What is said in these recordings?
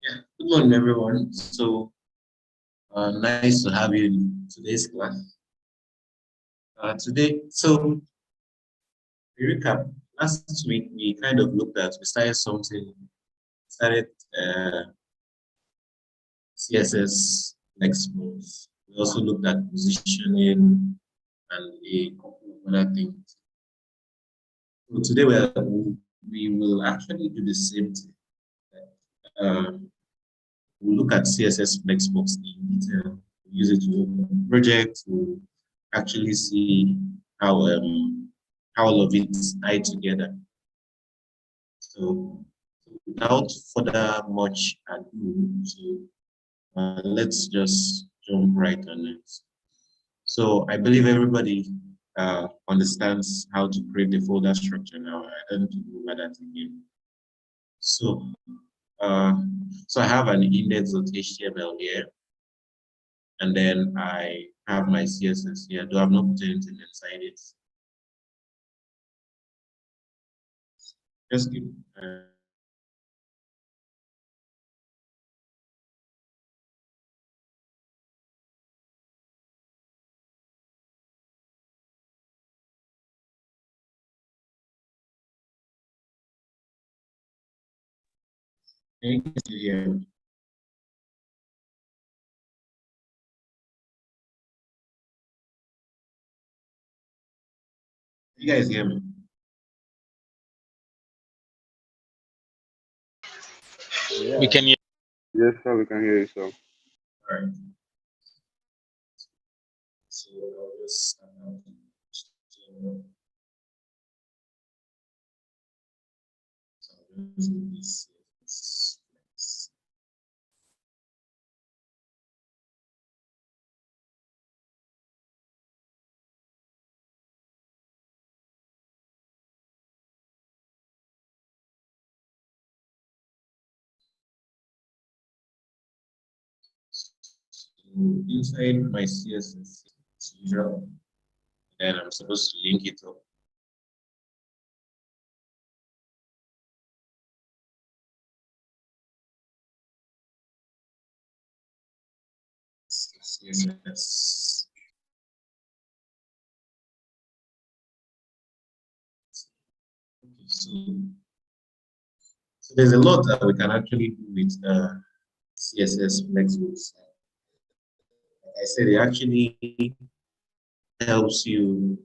Yeah, good morning, everyone. So nice to have you in today's class. So to recap, last week we kind of looked at, we started CSS Flex Boss. We also looked at positioning and a couple of other things. So today we will actually do the same thing. We'll look at CSS Flexbox in detail. We'll use it to open projects. We'll actually see how all of it tie together. So without further much ado, let's just jump right on it. So I believe everybody understands how to create the folder structure now. I don't need to go over that again. So so I have an index.html here, and then I have my CSS here. Do I have not put anything inside it? Just give you hear me? You guys hear me? Yeah. We can hear. Yes, sir, we can hear you, sir. All right. So I'll just start out. So I'll just do this. So inside my CSS as usual, then I'm supposed to link it up. CSS. Okay, so there's a lot that we can actually do with CSS Flexbox. Like I said, it actually helps you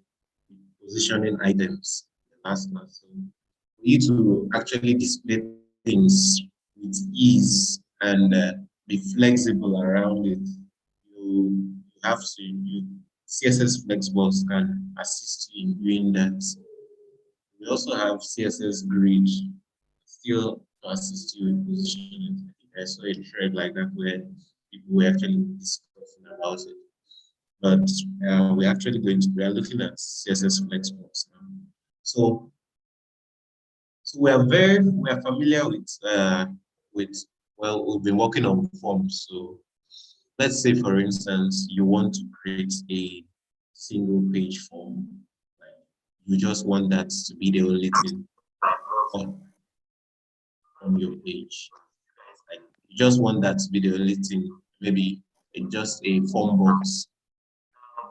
positioning items in the last class. So for you to actually display things with ease and be flexible around it, you have to CSS Flexbox can assist you in doing that. We also have CSS Grid still to assist you in positioning. I think I saw a thread like that where people were actually discussing about it. But we are looking at CSS Flexbox now. So we are familiar with well, we've been working on forms. So let's say, for instance, you want to create a single page form. Like you just want that to be the only thing on your page. Like you just want that to be the only thing, maybe just a form box,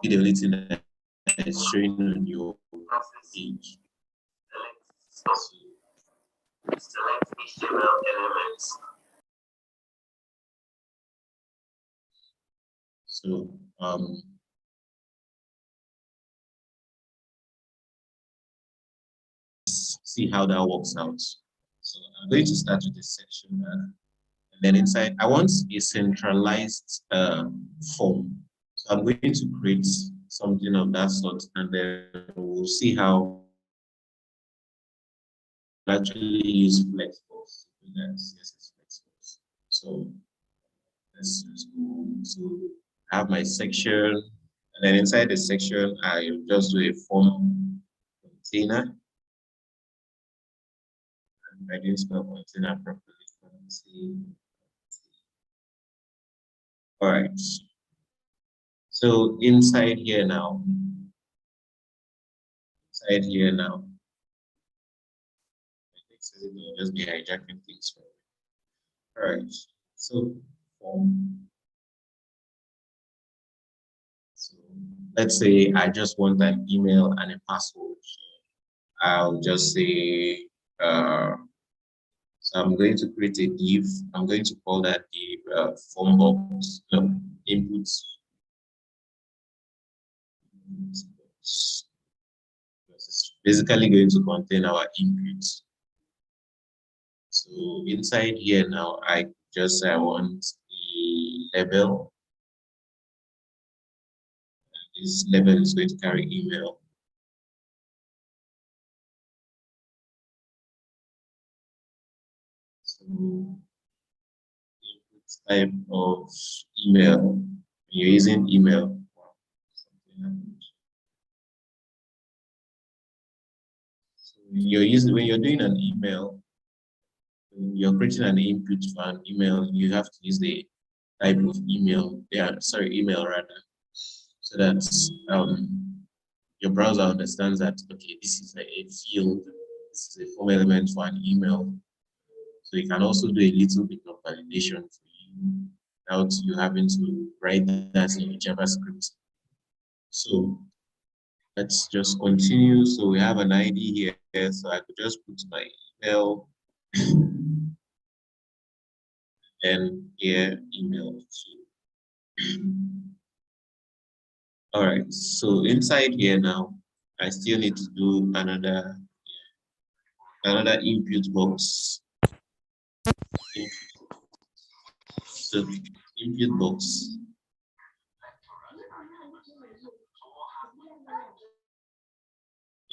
be the only thing that is showing on your page. So, select HTML elements. So see how that works out. So I'm going to start with this section, and then inside I want a centralized form. So I'm going to create something of that sort, and then we'll see how actually use Flexbox to do that CSS Flexbox. So let's just go to have my section, and then inside the section, I just do a form container. And I didn't spell container properly. All right. So inside here now, I think so it'll just be hijacking things for me. All right. So, so let's say I just want an email and a password. I'll just say, so I'm going to create a div. I'm going to call that div form box, no, inputs. It's basically going to contain our inputs. So inside here now, I just say I want the label. This label is going to carry email. So type of email. You're using email. So you're using when you're doing an email, you're creating an input for an email, you have to use the type of email. Yeah, sorry, email rather. So that your browser understands that okay, this is a field, this is a form element for an email. So you can also do a little bit of validation for you without you having to write that in JavaScript. So let's just continue. So we have an ID here. So I could just put my email and here email too. All right. So inside here now, I still need to do another input box. So input box.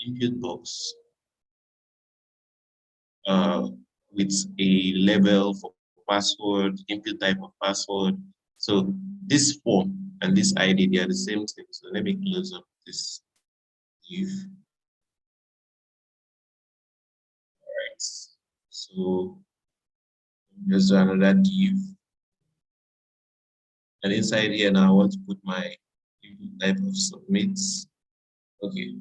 Input box with a label for password, input type of password. So this form and this ID, they are the same thing. So let me close up this div. All right. So just do another div. And inside here now, I want to put my input type of submit. Okay.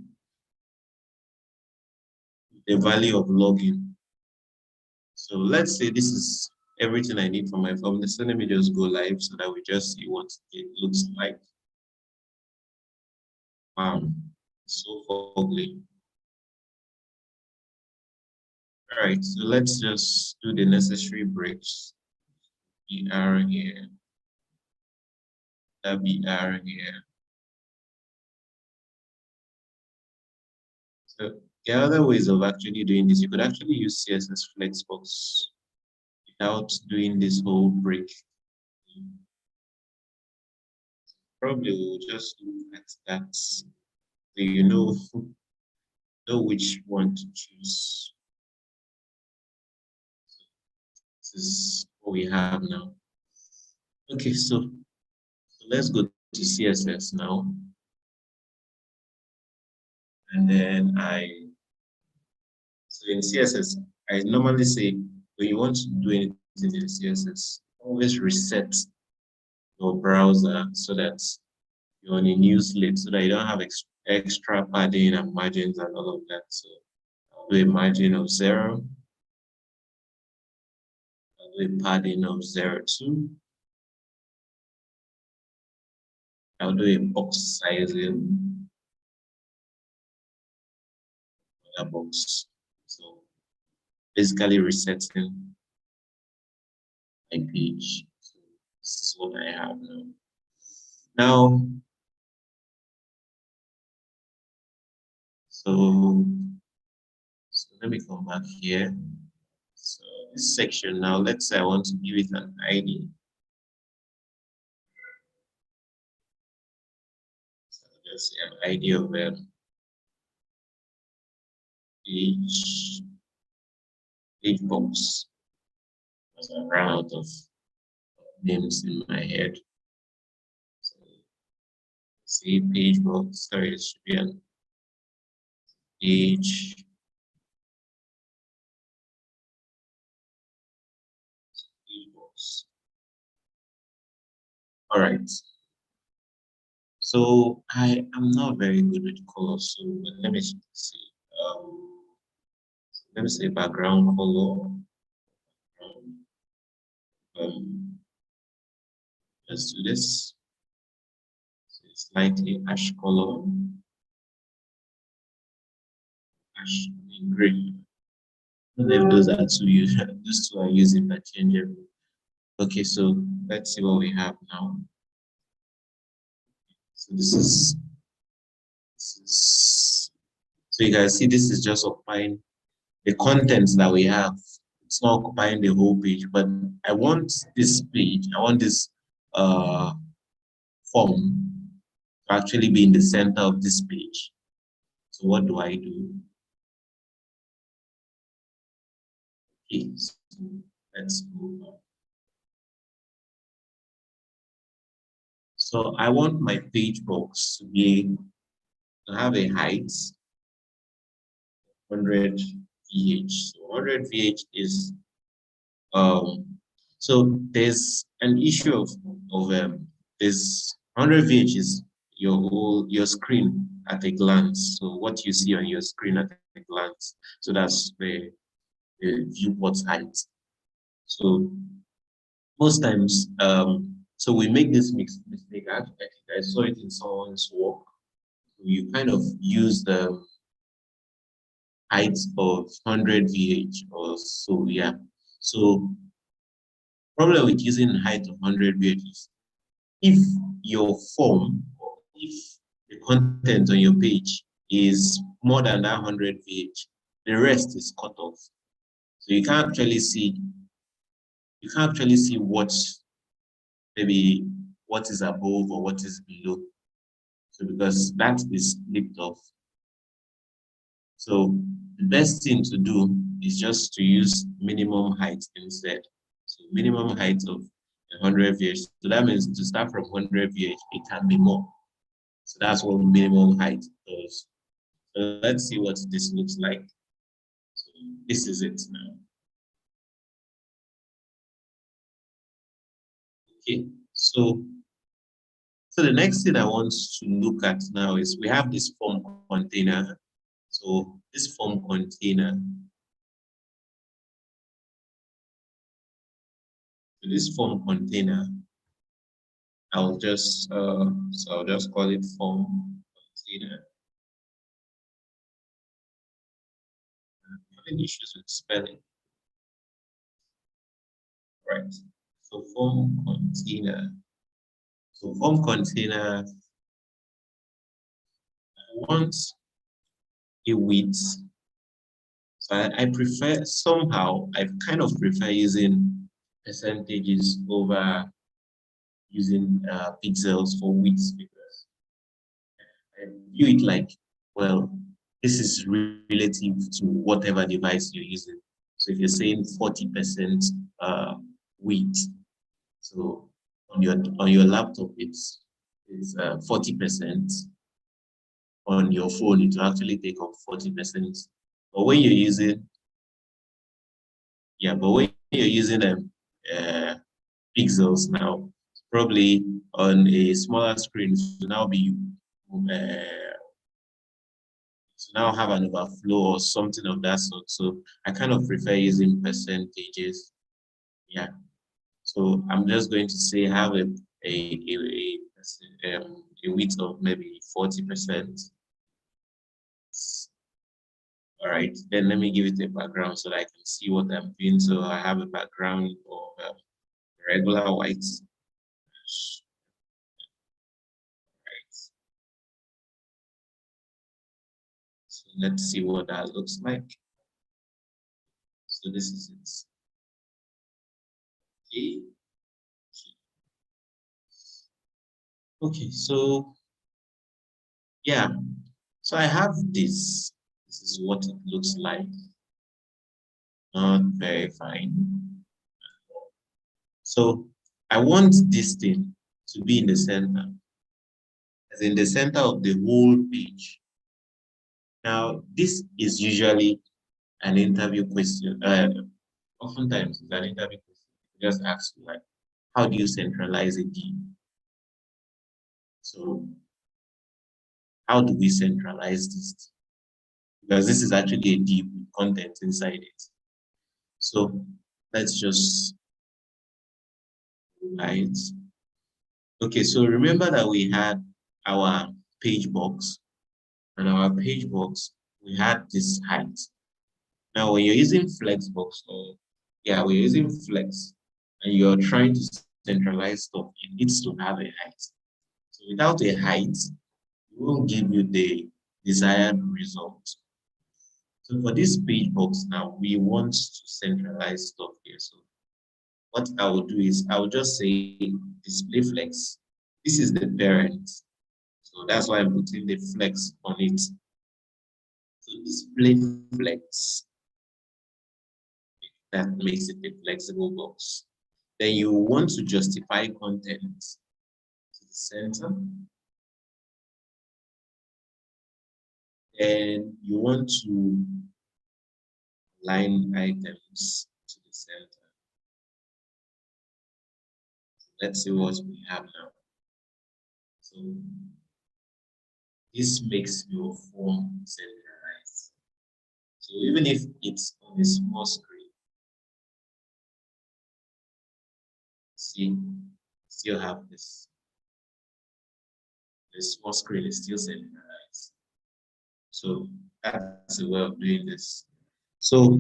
The value of login. So let's say this is everything I need for my form. So let me just go live so that we just see what it looks like. So ugly. All right, so let's just do the necessary breaks. BR here, that BR here. So the other ways of actually doing this, you could actually use CSS Flexbox without doing this whole break. Probably we'll just look at that so you know which one to choose. This is what we have now. Okay, so let's go to CSS now. And then so in CSS, I normally say when you want to do anything in CSS, always reset your browser so that you're on a new slate, so that you don't have extra padding and margins and all of that. So I'll do a margin of 0. I'll do a padding of 0.2. I'll do a box sizing of the box. So basically resetting my page. So this is what I have now. Now, so let me come back here. So this section now, let's say I want to give it an ID. So just say an ID of page box. Because I ran out of names in my head. So see page box. Sorry, it should be an page box. All right. So I am not very good with colors, so let me see. Let me say background color. Let's do this. So it's slightly ash color, ash in green. I don't know if those are two you those two are using interchangeably. Okay, so let's see what we have now. So this is so you can see this is just occupying the contents that we have. It's not occupying the whole page, but I want this page, I want this form to actually be in the center of this page. So what do I do? Okay, so let's go on. So I want my page box to have a height 100 VH. So 100 VH is so there's an issue of this 100 VH is your screen at a glance. So what you see on your screen at a glance. So that's the viewport height. So most times, so we make this mistake. I think I saw it in someone's work. You kind of use the height of 100 VH or so, yeah. So problem with using height of 100 VH is if your form or if the content on your page is more than that 100 VH, the rest is cut off. So you can't actually see what maybe what is above or what is below. So because that is flipped off. So the best thing to do is just to use minimum height instead. So minimum height of 100 VH. So that means to start from 100 VH, it can be more. So that's what minimum height does. So let's see what this looks like. So this is it now. Okay, so the next thing I want to look at now is we have this form container. So this form container, I'll just I'll just call it form container. I'm having issues with spelling. Right. So form container. So form container, I want a width. So I prefer somehow, I kind of prefer using percentages over using pixels for width because I view it like, well, this is relative to whatever device you're using. So if you're saying 40% width, so on your laptop it's 40%. On your phone, it will actually take up 40%. But when you're using, when you're using pixels now, probably on a smaller screen, it will now be to now have an overflow or something of that sort. So I kind of prefer using percentages. Yeah. So I'm just going to say have a width of maybe 40%. All right, then let me give it a background so that I can see what I'm doing. So I have a background of regular white. Right. So let's see what that looks like. So this is it. Okay. Okay, so yeah, so I have this. This is what it looks like. Not very fine. So I want this thing to be in the center, as in the center of the whole page. Now, this is usually an interview question. Oftentimes, it's an interview question. You just ask you, like, how do you centralize a div? So, how do we centralize this? Because this is actually a div with content inside it. So, let's just write. Okay, so remember that we had our page box, and our page box, we had this height. Now, when you're using Flexbox, or yeah, we're using Flex, and you're trying to centralize stuff, it needs to have a height. So without a height, it won't give you the desired result. So for this page box now, we want to centralize stuff here. So what I will do is I will just say display flex. This is the parent. So that's why I'm putting the flex on it. So display flex, that makes it a flexible box. Then you want to justify content to the center. And you want to line items to the center. Let's see what we have now. So this makes your form centralized. So even if it's on a small screen, see, still have this. The small screen is still centralized. So that's a way of doing this. So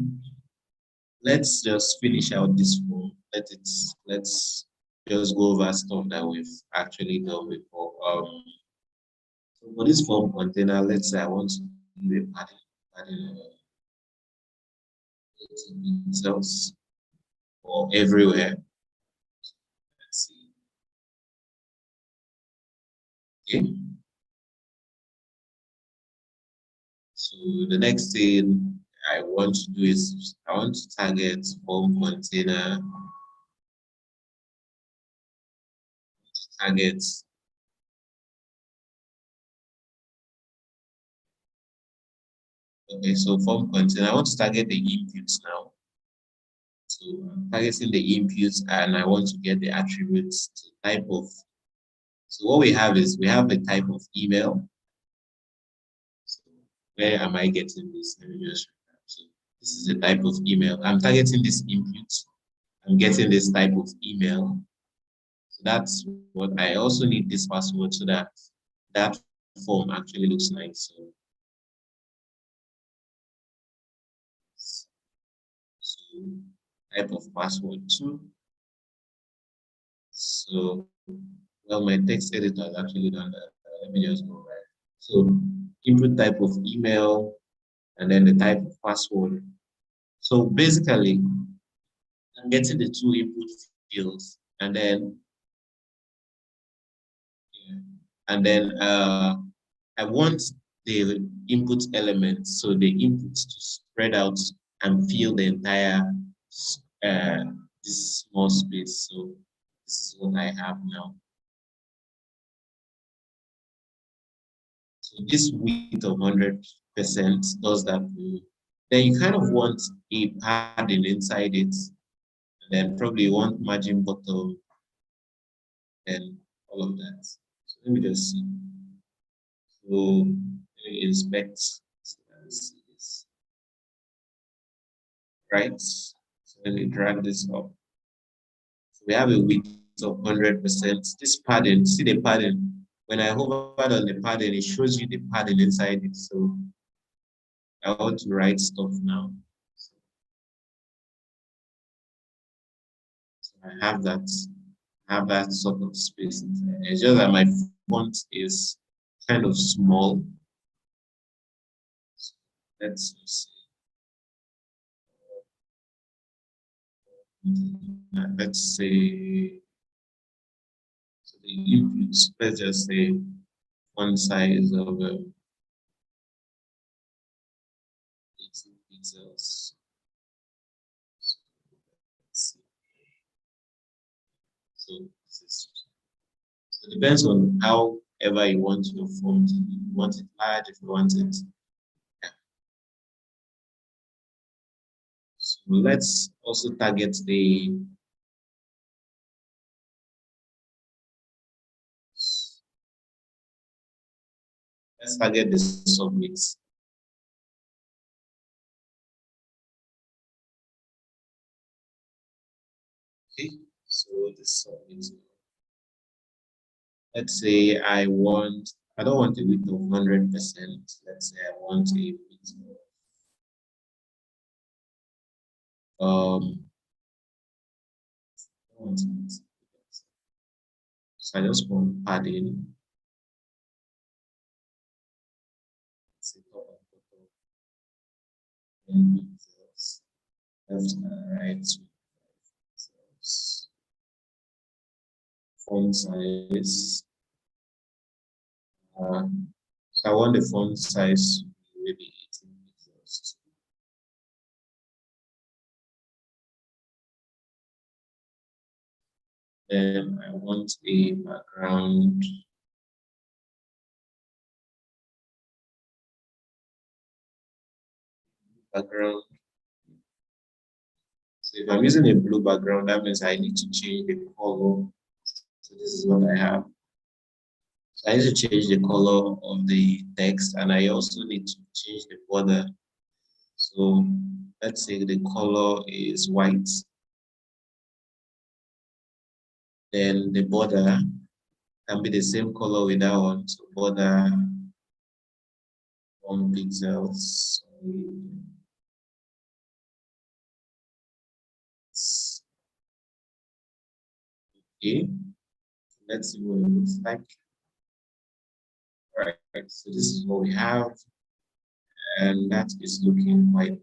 let's just finish out this form. Let's just go over stuff that we've actually done before. So for this form container, let's say I want to do a padding cells or everywhere. Let's see. Okay. So the next thing I want to do is I want to target form container, target. Okay, so form container, I want to target the inputs now. So I'm targeting the inputs and I want to get the attributes to type of. So what we have is we have a type of email. So where am I getting this? Let me just. So this is the type of email. I'm targeting this input. I'm getting this type of email. So that's what I also need this password so that that form actually looks nice. So type of password too. So well, my text editor has actually done that. Let me just go back. So input type of email and then the type of password. So basically, I'm getting the two input fields and then I want the input elements, so the inputs to spread out and fill the entire uh, this small space. So this is what I have now. So this width of 100% does that. Then you kind of want a padding inside it, and then probably want margin bottom and all of that. So let me just see. So let me inspect. So let's see this. Right? So let me drag this up. So we have a width of 100%. This padding, see the padding. When I hover on the padding, it shows you the padding inside it. So I want to write stuff now. So I have that sort of space inside. It's just that my font is kind of small. So let's see. Let's say so the inputs, let's just say one size of 18 pixels. So, so it depends on however you want your font. If you want it large, if you want it. Yeah. So let's also target the submits. Okay, so the submits. let's say I don't want a width of 100%. Let's say I want a width of, so I just want padding. Pixels, left and right, pixels. Font size. So I want the font size maybe 18 pixels. Then I want a background. So if I'm using a blue background, that means I need to change the color. So this is what I have. So I need to change the color of the text, and I also need to change the border. So let's say the color is white. Then the border can be the same color with that one. So border 1 pixels. Okay, let's see what it looks like. All right, so this is what we have, and that is looking quite.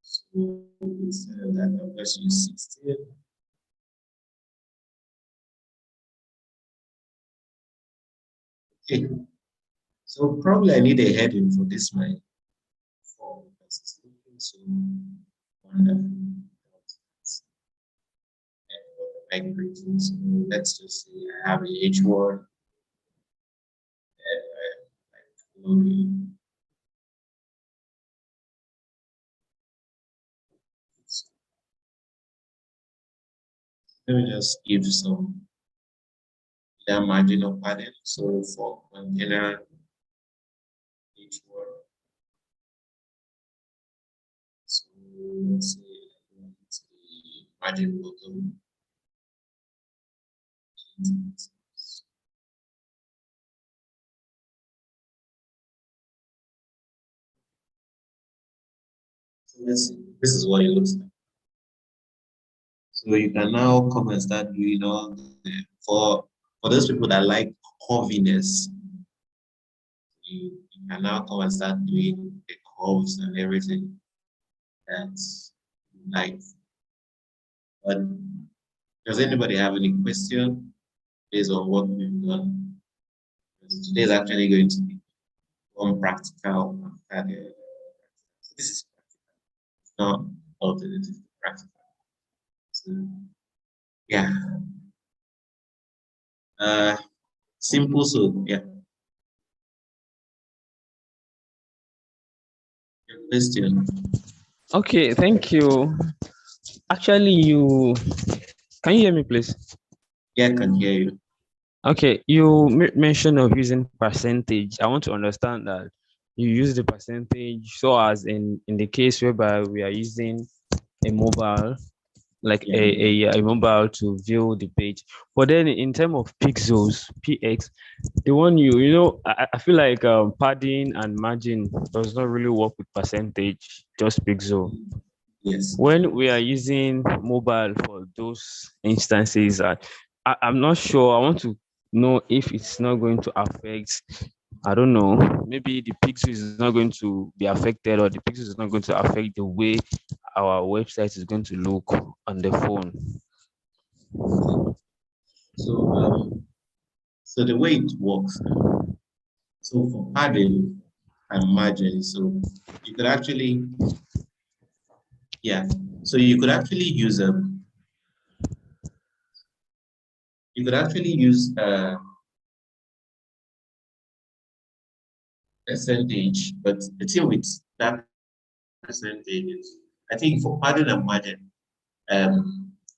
So instead that, let's use 16. Okay, so probably I need a heading for this my form because it's looking so wonderful. And greetings. So let's just say I have a H1. Login. Let me just give some margin of padding. So for container H1, so let's say the margin bottom. So let's see. This is what it looks like. So you can now come and start doing all for those people that like curviness. You can now come and start doing the curves and everything that's like. But does anybody have any question based on what we've done? Because today is actually going to be one practical. This is practical, not alternative to practical. So, yeah. Simple. So yeah. Your question. Okay, thank you. Actually, can you hear me, please? Yeah, I can hear you. Okay, you mentioned of using percentage. I want to understand that you use the percentage so as in the case whereby we are using a mobile, like Yeah. a mobile to view the page. But then in terms of pixels, px, the one I feel like padding and margin does not really work with percentage, just pixel. Yes. When we are using mobile for those instances, I'm not sure. I want to know if it's not going to affect, I don't know, maybe the pixel is not going to be affected, or the pixel is not going to affect the way our website is going to look on the phone. So the way it works now, so for padding and margin, so you could actually, yeah, so you could actually use percentage, but the thing with that percentage is, I think for padding and margin,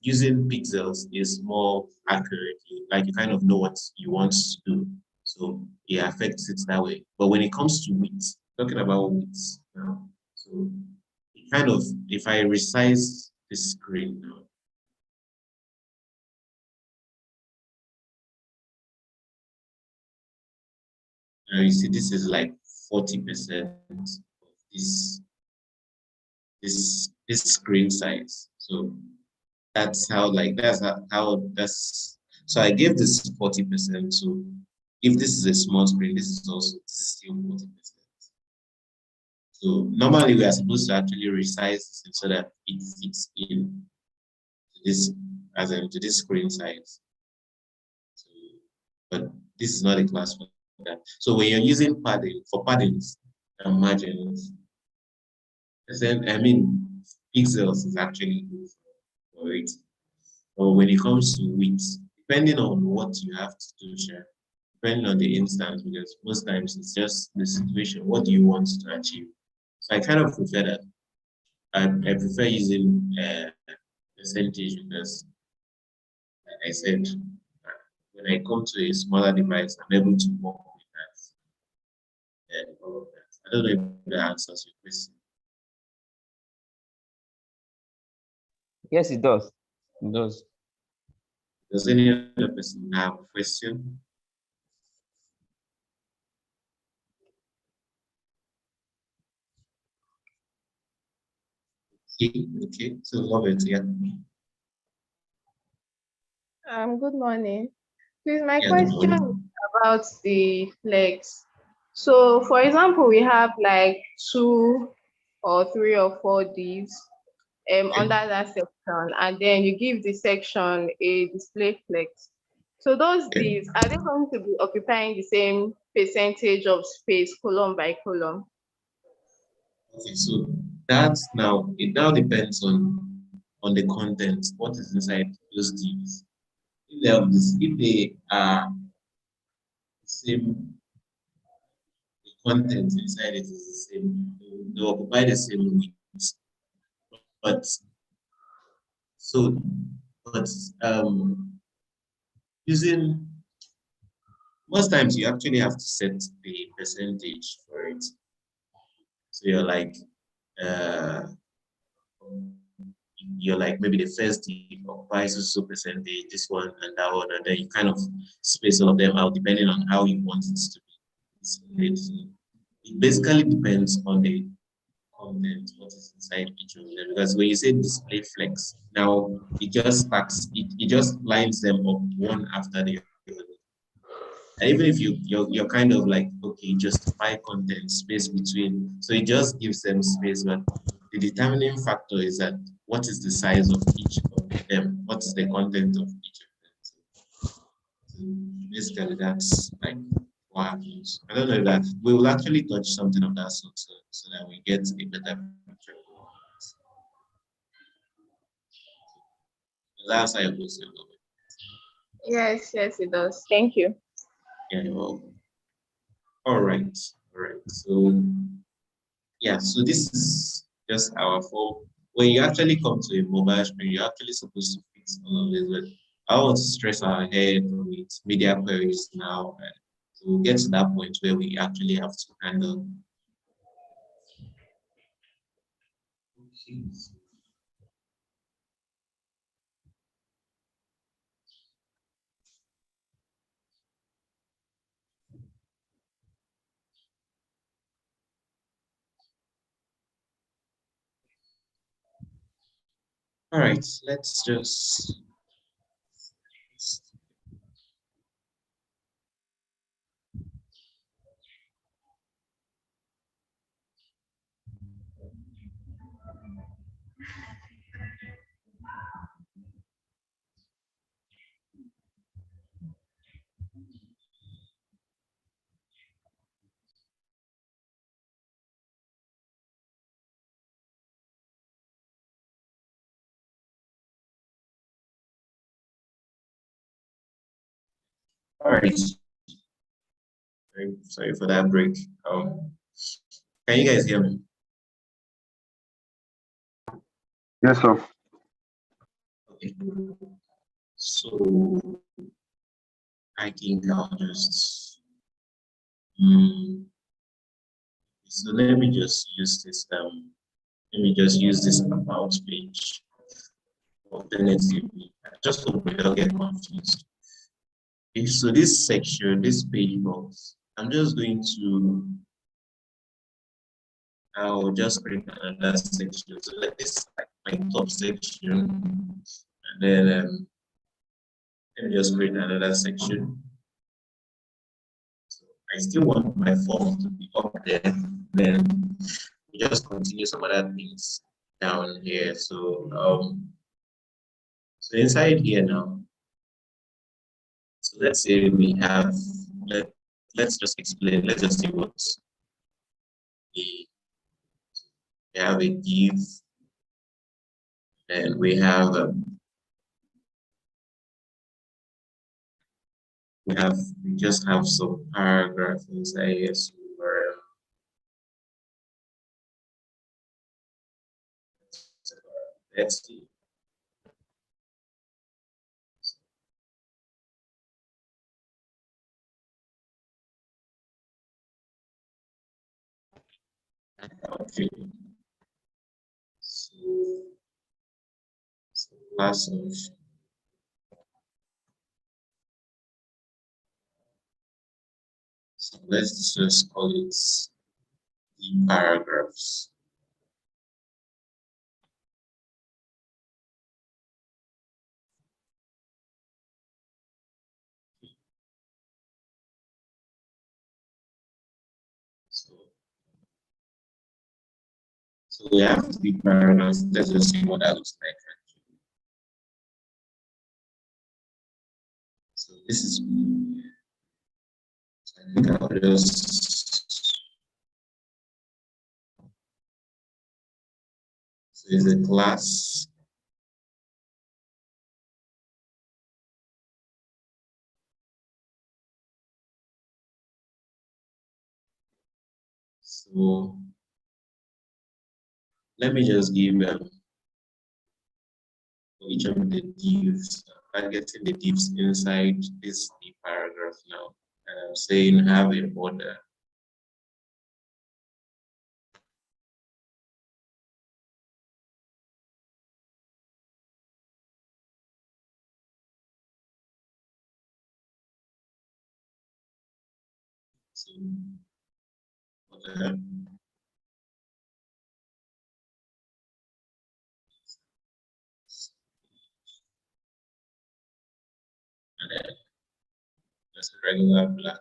using pixels is more accurate. Like you kind of know what you want to do, so it affects it that way. But when it comes to width, talking about width now, so it kind of, if I resize the screen now, Now you see this is like 40% of this screen size. So that's how that's so I gave this 40%. So if this is a small screen, this is still 40%. So normally we are supposed to actually resize this so that it fits in this to this screen size. So, but this is not a class for that. So when you're using padding for paddings and margins, then I mean pixels is actually good for it. But when it comes to width, depending on what you have to do, share, depending on the instance, because most times it's just the situation. What do you want to achieve? So I kind of prefer that. I prefer using percentage because, like I said, when I come to a smaller device, I'm able to work with that and all of that. I don't know if that answers your question. Yes, it does. It does. Does any other person have a question? Okay, so love it, yeah. Good morning. Please, my Yeah, good question is morning. about the flex. So, for example, we have like 2 or 3 or 4 divs under that section, and then you give the section a display flex. So those Okay. divs, are they going to be occupying the same percentage of space, column by column? Okay, so that's now it now depends on the content, what is inside those divs. If they are the same, the content inside it is the same, they occupy the same width. But so but using most times you actually have to set the percentage for it. So uh you're like maybe the first div occupies so percentage, this one and that one, and then you kind of space all of them out depending on how you want it to be displayed. So it basically depends on the content, what is inside each of them. Because when you say display flex, now it just stacks, it just lines them up one after the other. And even if you're kind of like, okay, justify content space between, so it just gives them space, but the determining factor is that what is the size of each of them, what is the content of each of them. So basically that's like what happens. I don't know if that we will actually touch something of that sort, so that we get a better picture. That's how it goes. Yes, it does. Thank you. Yeah, well, all right. So yeah, so this is just our form. When you actually come to a mobile screen, you're actually supposed to fix all of this. But I want to stress our head with media queries now. And so we'll get to that point where we actually have to handle. Okay. All right, let's just. All right. Sorry for that break. Can you guys hear me? Yes, sir. Okay. So I think I'll just. So let me just use this. Let me just use this about page. Alternatively, I just hope we don't get confused. Okay, so this section, this page box, I'm just going to, I'll just create another section. So let this like my top section, and then let me just create another section. So I still want my form to be up there. Then we just continue some other things down here. So so inside here now. So let's say we have let's just explain. Let's just see what we have a div, and we just have some paragraph inside here. So let's see. Okay. So class of so let's just call it the paragraphs. So we have the paragraphs. Let's just see what that looks like. So this is, so I think I'll just, so it's a class. So let me just give for each of the divs, I'm getting the divs inside this the paragraph now. And I'm saying have a border. So border. And then just a regular black.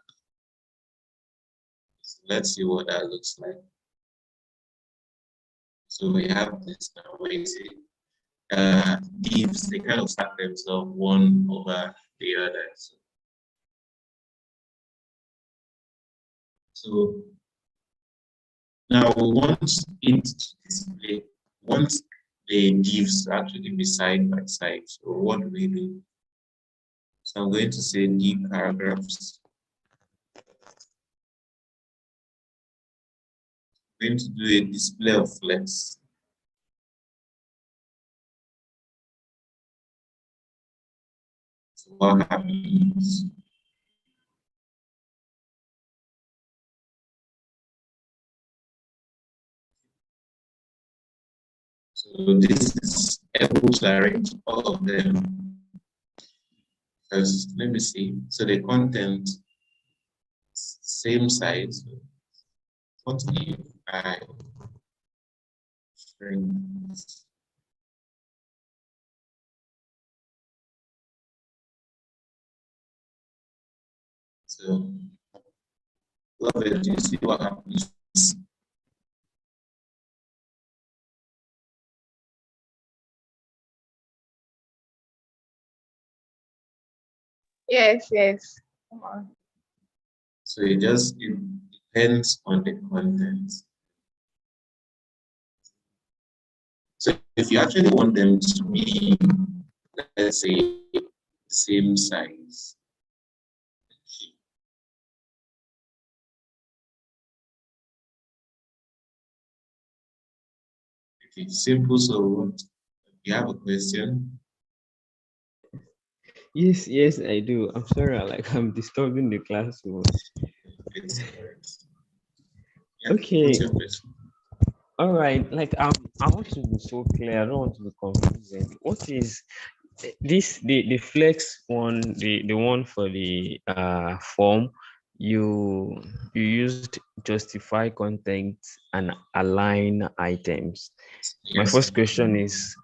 So let's see what that looks like. So we have this now. We see divs, they kind of stack themselves one over the other. So now we want it to display, once the divs actually be side by side. So what do we do? So I'm going to say div paragraphs. I'm going to do a display of flex. So what happens? So this is able to arrange all of them. First, let me see. So the content, same size. What if I shrink this? So love it. You see what happens? Yes, yes. Come on. So it depends on the content. So if you actually want them to be, let's say, the same size. Okay, simple. So what? You have a question? Yes, yes, I do. I'm sorry, I'm disturbing the class. It's yeah, Okay. what's your question? All right. I want to be so clear. I don't want to be confusing. What is this? The flex one, the one for the form. you used justify content and align items. My Yes. first question is,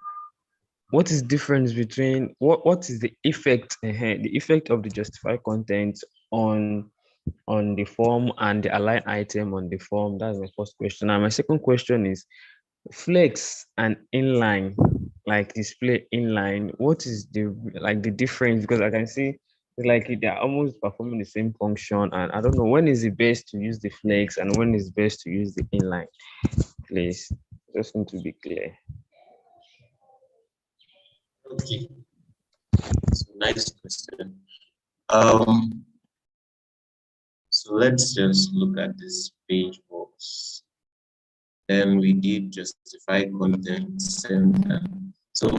what is difference between what is the effect the effect of the justify content on the form and the align item on the form? That's my first question. And my second question is, flex and inline, like display inline, what is the difference? Because I can see it's like they're almost performing the same function, and I don't know when is it best to use the flex and when is best to use the inline. Please, just need to be clear. Okay. So nice question. Um, so let's just look at this page box. Then we did justify content center. So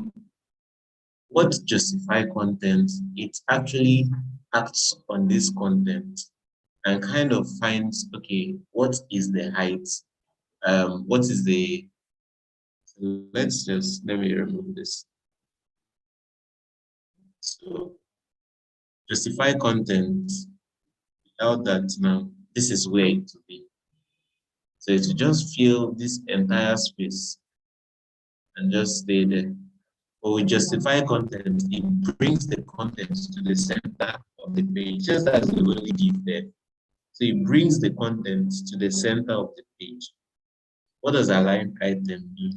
what justify content? It actually acts on this content and kind of finds, okay, what is the height? What is the, let me remove this. So justify content, without that now, this is where it will be. So it will just fill this entire space and just stay there. But with justify content, it brings the content to the center of the page, just as we only did there. So it brings the content to the center of the page. What does align item do?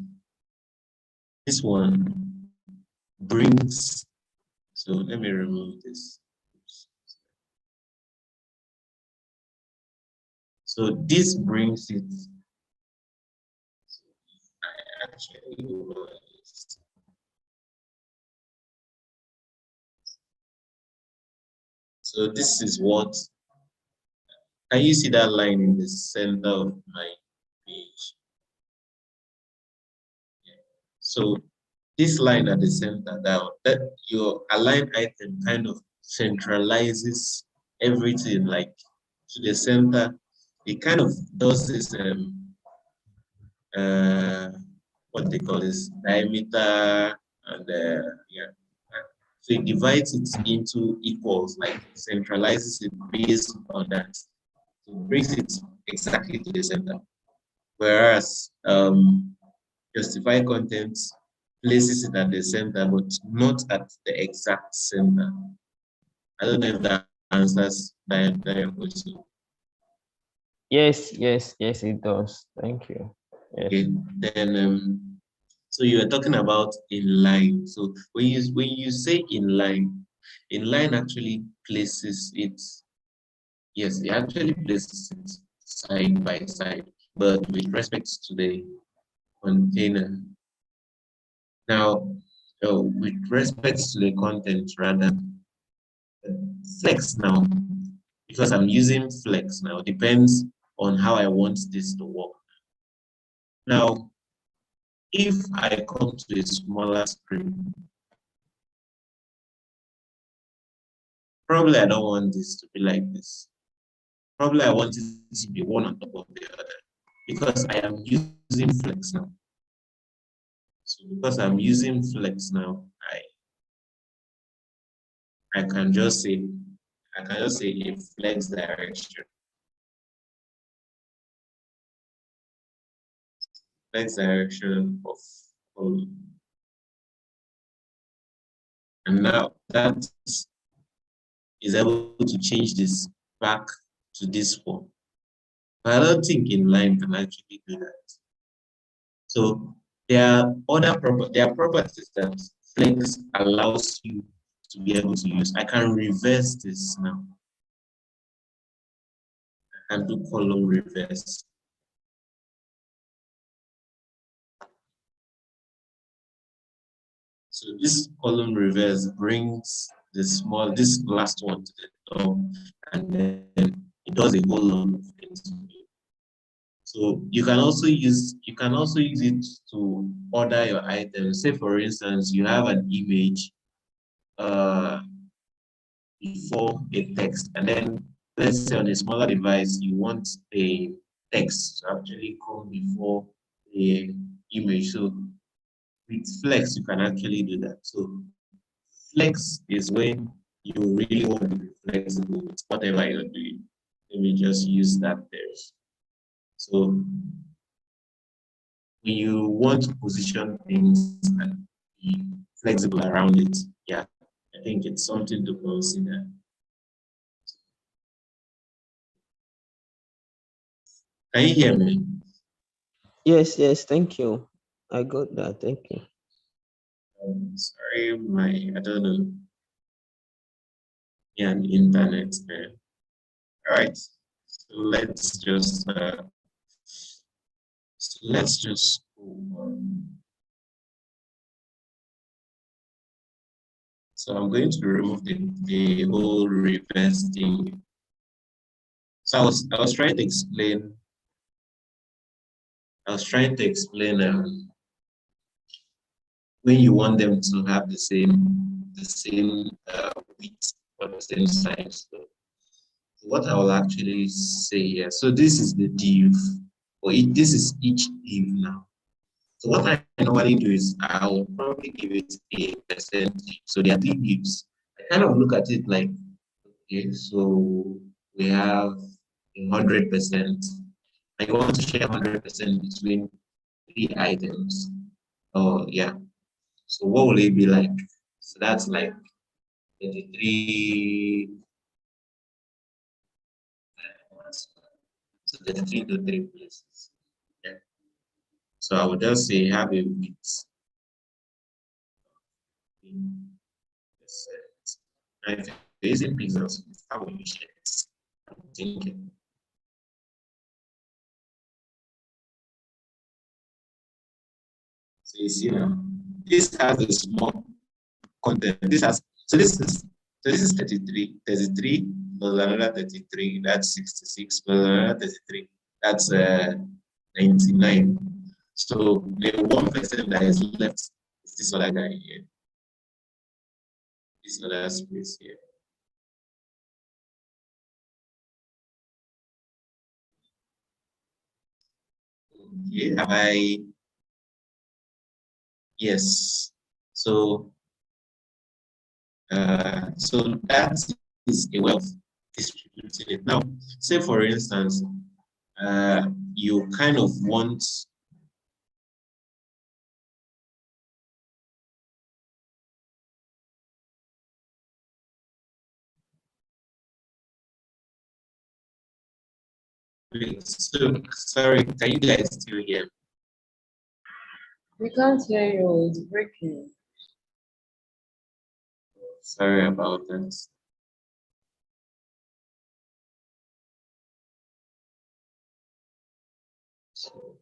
This one brings, so let me remove this. So this brings it. So this is what, can you see that line in the center of my page? Yeah. So this line at the center, that your align item kind of centralizes everything like to the center. It kind of does this what they call this diameter and yeah. So it divides it into equals, like centralizes it based on that. So it brings it exactly to the center. Whereas justify content places it at the center, but not at the exact center. I don't know if that answers that question. Yes, it does. Thank you. Yes. Okay, then so you were talking about inline. So when you say inline actually places it. Yes, it actually places it side by side, but with respect to the container. Now, with respect to the content, rather, flex now, because I'm using flex now, depends on how I want this to work. Now, if I come to a smaller screen, probably I don't want this to be like this. Probably I want it to be one on top of the other because I am using flex now. So because I'm using flex now, I can just say a flex direction. Flex direction of column. And now that is able to change this back to this form. But I don't think inline can actually do that. So there are properties that flex allows you to be able to use. I can reverse this now. I can do column reverse. So this column reverse brings this last one to the top, and then it does a whole lot of things. So you can also use it to order your items. Say for instance, you have an image before a text, and then let's say on a smaller device you want a text to actually come before the image. So with flex, you can actually do that. So flex is when you really want to be flexible with whatever you're doing. let me just use that there. So when you want to position things and be flexible around it, yeah, I think it's something to consider. Can you hear me? Yes, thank you. I got that. Thank you. Sorry, I don't know. Yeah, internet. All right. So let's just go on. So I'm going to remove the whole reverse thing. So I was trying to explain. When you want them to have the same width or the same size. So what I will actually say here. So this is the div, or this is each div now. So what I normally do is I will probably give it a percentage. So there are three divs. I kind of look at it like, okay, so we have 100%. I want to share 100% between three items. Oh yeah. So what will it be like? So that's like 33. So 33 to 3 places. Yeah. So I would just say have a width. Now if you're using pixels, how will you share it? I'm thinking. So you see now, this has a small content. This is 33 plus another 33, that's 66 plus another 33, that's 99. So the 1% that is left is this other guy here, this other space here. Okay, have I? Yes. So so that is a way of distributing it. Now, say for instance, you kind of want so sorry, can you guys still hear? We can't hear you, it's breaking. Sorry about that. So,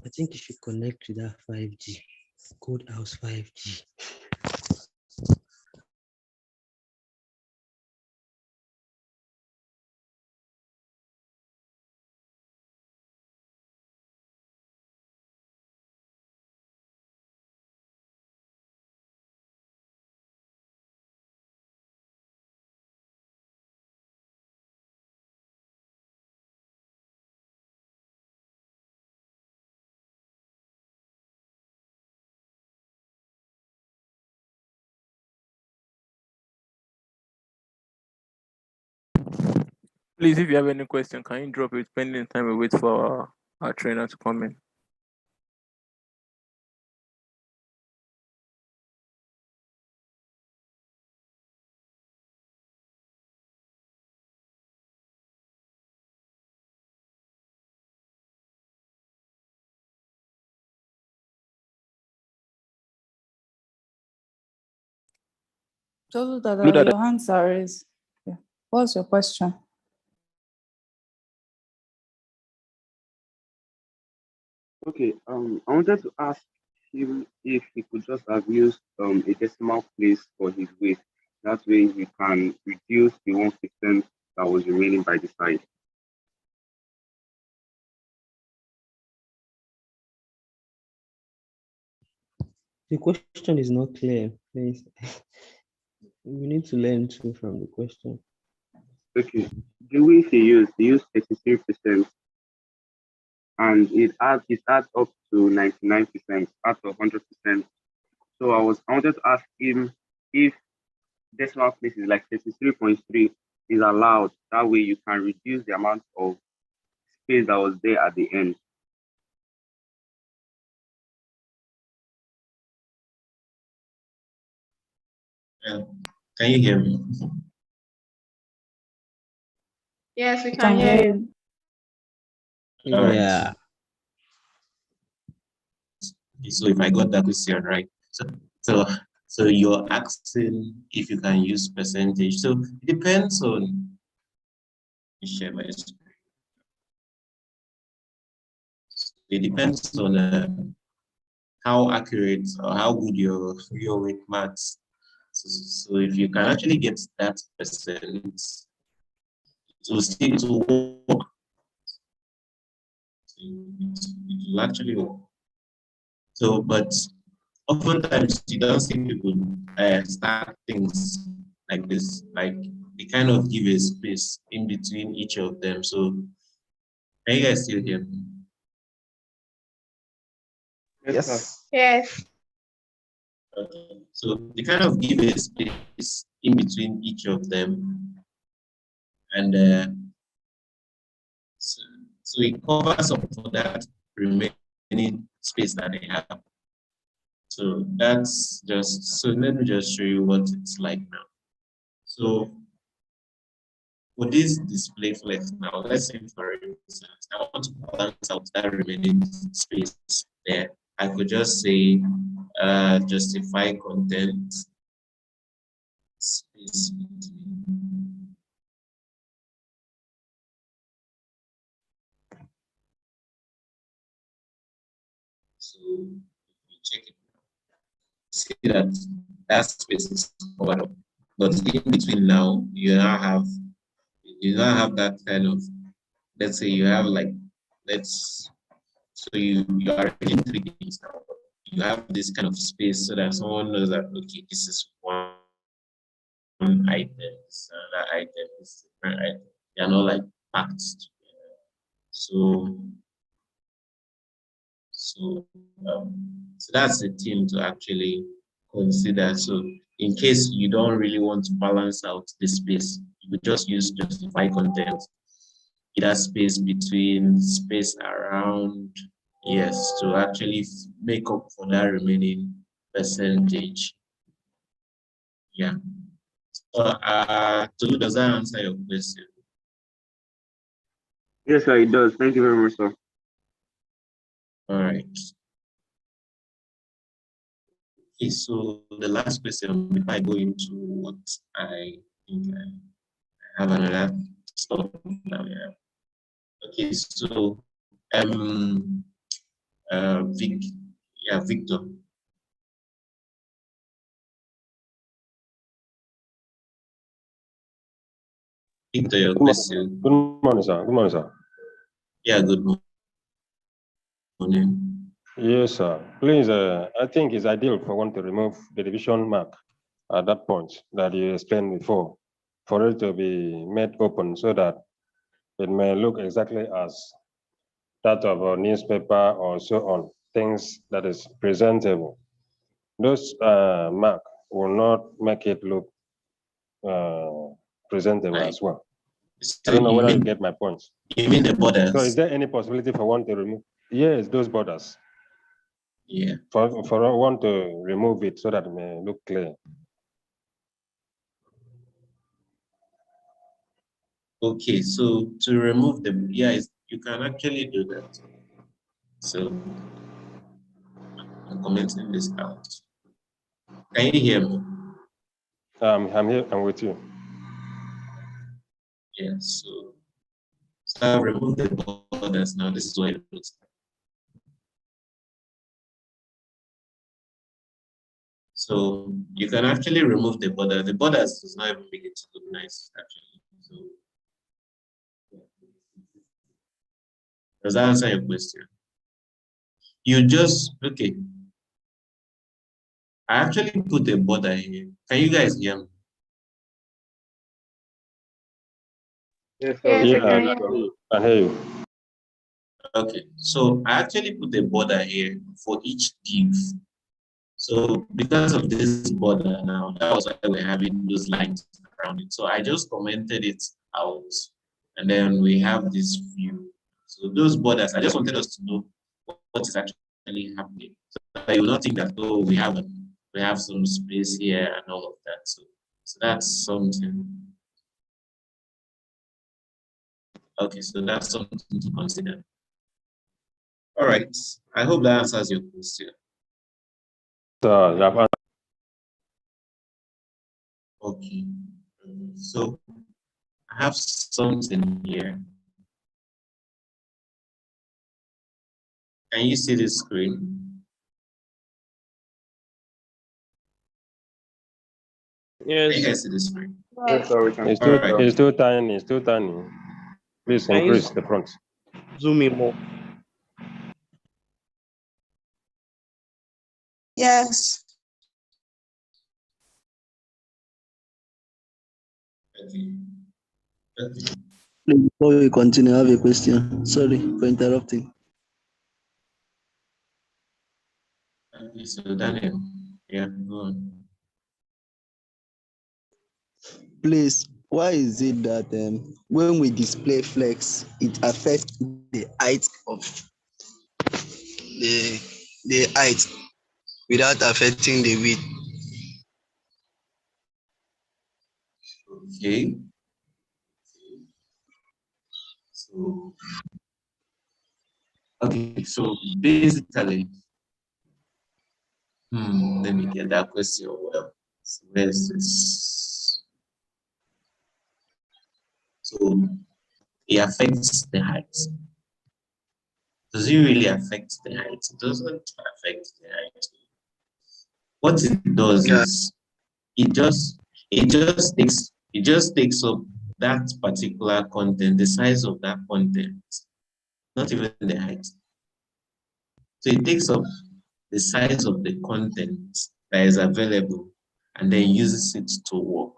I think you should connect to that 5G. Code House 5G. Please, if you have any question, can you drop it pending time we wait for our trainer to come in? Total Blue Dada, Dada. your hands are raised. Yeah. What's your question? Okay, I wanted to ask him if he could just have used a decimal place for his weight. That way he can reduce the 1% that was remaining by the side. The question is not clear, please. We need to learn too from the question. Okay. The width he used 33%, and it adds up to 99% out of 100%. So I wanted to ask him if decimal place is like 33.3 is allowed. That way you can reduce the amount of space that was there at the end. Can you hear me? Yes, we can hear you. All right. Yeah. So if I got that question right, so you're asking if you can use percentage. So it depends on share my screen. It depends on how accurate or how good your with maths. So if you can actually get that percent, it will work. It will actually work. So, but oftentimes you don't see people start things like this, like they kind of give a space in between each of them. So, can you guys still hear me? Yes, sir. Yes. Okay. So they kind of give a space in between each of them, and so it covers up for that remaining space that they have. So that's just, so let me just show you what it's like now. So for this display flex now, let's say for instance, I want to balance out that remaining space there. I could just say justify content space between. So if you check it, see that that space is covered up. But in between now, you now have that kind of, let's say you have like, so you are in 3 days now. You have this kind of space so that someone knows that, okay, this is one item, this is another item, this is different item. They are not like packed together. So, so that's the thing to actually consider. So in case you don't really want to balance out the space, you could just use justify content, either space between, space around, yes, to actually make up for that remaining percentage. Yeah. So, Tolu, does that answer your question? Yes, sir, it does. Thank you very much, sir. All right. Okay, so the last question before I go into what I think I have another stuff now. Yeah. Okay, so Victor. Victor, your question. Good morning, sir. Good morning, sir. Yeah, good morning. Yes, sir. Please, I think it's ideal for one to remove the division mark at that point that you explained before, for it to be made open so that it may look exactly as that of a newspaper or so on, things that is presentable. Those mark will not make it look presentable as well. So I don't know whether you get my point. You mean the borders? So is there any possibility for one to remove? Yes, those borders. Yeah. For one to remove it so that it may look clear. Okay, so to remove them, yeah, you can actually do that. So I'm commenting this out. Can you hear me? I'm here. I'm with you. Yeah. So I'll remove the borders now. This is what it looks like. So you can actually remove the border. The borders does not even make it to look nice, actually. So does that answer your question? You just, okay. I actually put a border here. Can you guys hear me? Yes, sir. Yes, We I can hear Yeah, can you, hear sir. you. I hear you. Okay, so I actually put a border here for each div. So because of this border now, that was why we're having those lines around it. So I just commented it out, and then we have this view. So those borders, I just wanted us to know what is actually happening. So that you will not think that, oh, we have some space here and all of that. So that's something. Okay, so that's something to consider. All right. I hope that answers your question. So, yeah, Okay. So I have something here. Can you see the screen? Can you Yes. guys see the screen? Yes, sir. We can it's see you, too, Alright. sir. it's too tiny, it's too tiny. Please Can you increase the front. zoom in more? Yes. Okay. Okay. Please, before we continue, I have a question. Sorry for interrupting. Okay, so Daniel, yeah, go on. Please, why is it that when we display flex, it affects the height of the height without affecting the width? Okay. So okay, so basically, let me get that question well. So where's this? So it affects the height. Does it really affect the height? It doesn't affect the height. What it does Yeah. is it just takes up that particular content, the size of that content, not even the height. So it takes up the size of the content that is available and then uses it to work.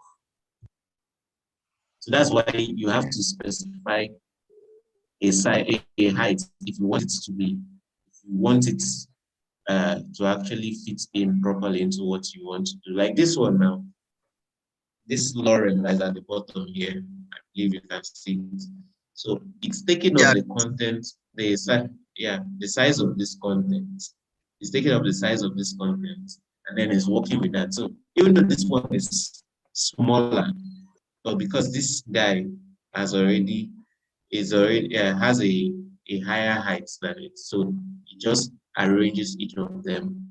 So that's why you have to specify a size, a height if you want it to be, if you want it to actually fit in properly into what you want to do. Like this one now, this lorem that is at the bottom here, I believe you can see it. So it's taking up Yeah. the content, the size, yeah, the size of this content. It's taking up the size of this content, and then it's working with that. So even though this one is smaller, but because this guy has a higher height than it, so it just arranges each of them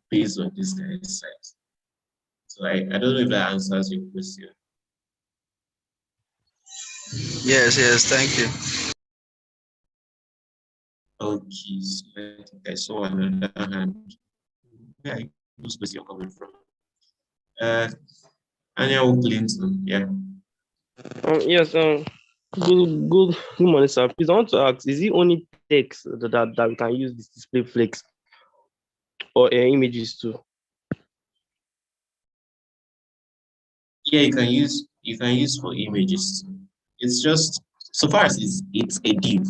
based on this guy's size. So I don't know if that answers your question. Yes, thank you. Okay, so I think I saw another hand. Yeah, whose place you're coming from? Annual Clinton, yeah. Yes. Good morning, sir. Please, I want to ask: is it only text that we can use this display flex, or images too? Yeah, you can use for images. It's just so far as it's a div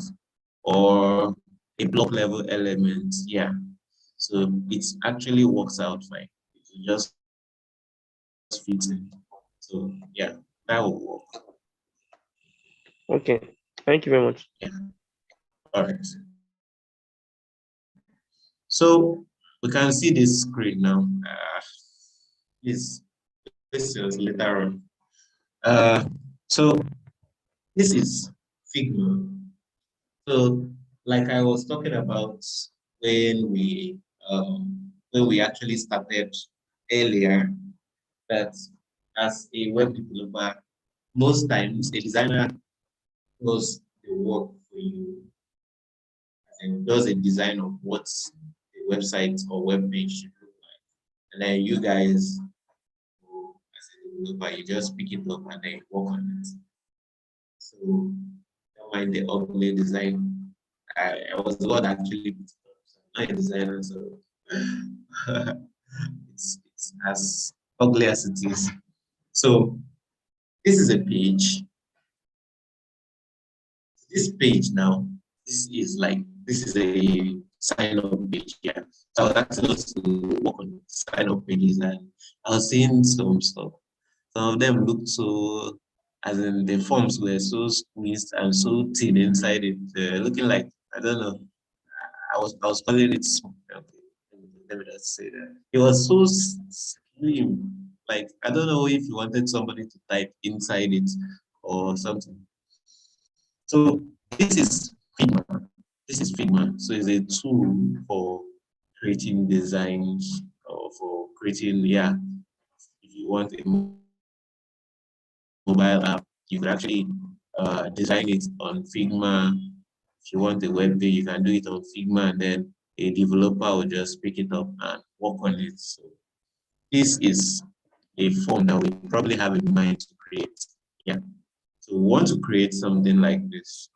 or a block level element, yeah. So it actually works out fine. It just fits in. So yeah, that will work. Okay. Thank you very much. Yeah. All right. So we can see this screen now. Please, questions later on. So this is Figma. So like I was talking about when we actually started earlier, that as a web developer, most times a designer does the work for you and does a design of what the website or web page should look like. And then you guys, as a developer, you just pick it up and then work on it. So don't mind the ugly design. I was the one that actually put it up. So I'm not a designer, so it's as ugly as it is. So this is a page. this page now, this is a sign-up page. Yeah. So I was actually to work on sign-up pages, and I was seeing some stuff. Some of them looked so, as in the forms were so squeezed and so thin inside it, looking like, I don't know. I was calling it. Okay, let me just say that it was so slim. Like, I don't know if you wanted somebody to type inside it or something. So this is Figma. This is Figma. So it's a tool for creating designs or for creating, yeah, if you want a mobile app, you could actually design it on Figma. If you want a web page, you can do it on Figma, and then a developer will just pick it up and work on it. So this is a form that we probably have in mind to create. Yeah. So we want to create something like this.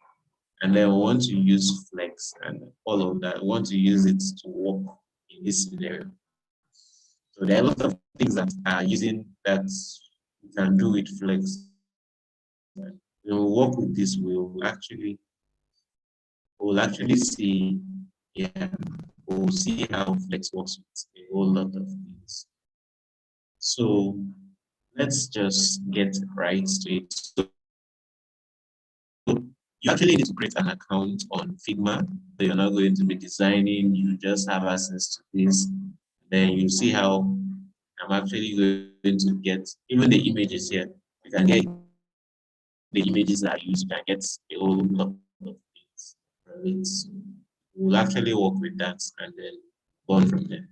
And then we want to use Flex and all of that. We want to use it to work in this scenario. So there are a lot of things that are using that we can do with Flex. When we work with this, we'll actually see, yeah, we'll see how Flex works with a whole lot of things. So let's just get right to it. So you actually need to create an account on Figma. So you're not going to be designing, you just have access to this. Then you see how I'm actually going to get even the images here. You can get the images that I use, you can get a whole lot of things from it. We'll actually work with that and then go on from there.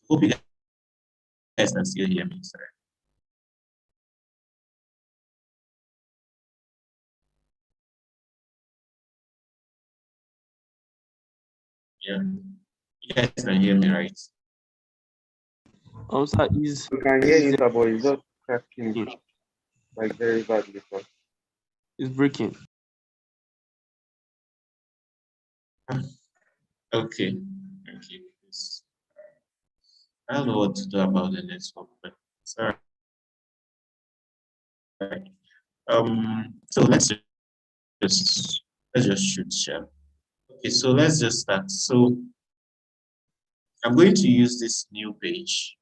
Hope you guys can still hear me. Sorry. Yeah. You guys can hear me, right? Also, is We can hear you, but it's just cracking like very badly. is breaking. Okay. Thank you. I don't know what to do about the next one, but sorry. So let's just shoot share. Okay, so let's just start. So I'm going to use this new page.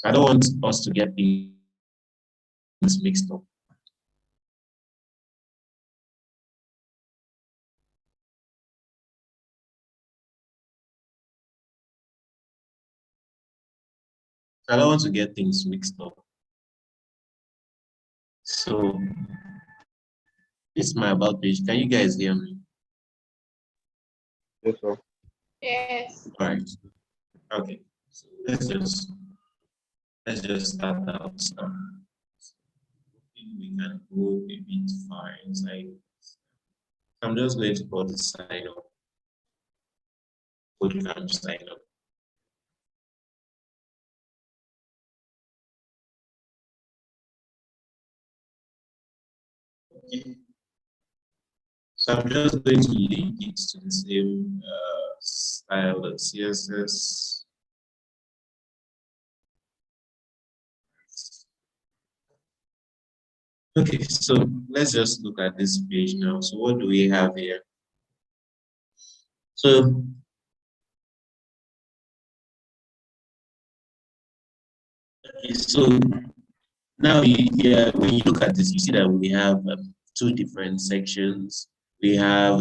I don't want us to get things mixed up. I don't want to get things mixed up. So this is my about page. Can you guys hear me? Yes, sir. Yes. All right. Okay. So let's just start out. We can go a bit far inside. I'm just going to put the sign up. CodeCamp sign up. Okay. So I'm just going to link it to the same style of CSS. Okay, so let's just look at this page now. So what do we have here? So now when you look at this, you see that we have two different sections. We have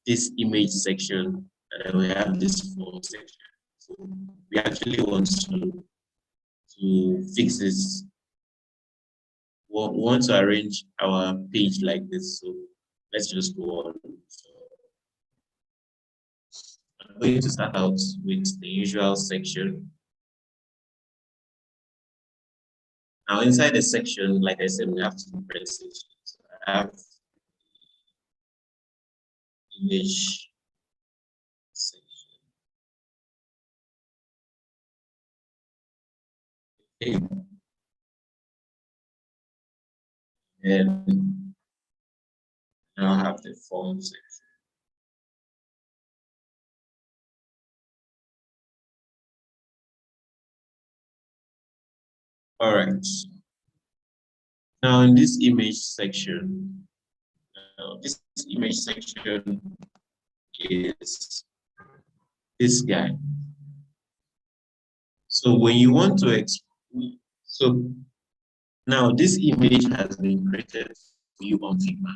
this image section, and then we have this form section. So we actually want to fix this. We want to arrange our page like this. So let's just go on. So I'm going to start out with the usual section. Now inside the section, like I said, we have two different sections. So I have image section. Okay. And now I have the form section. All right. Now in this image section, Now, this image section is this guy. So when you want to so now this image has been created for you on Figma,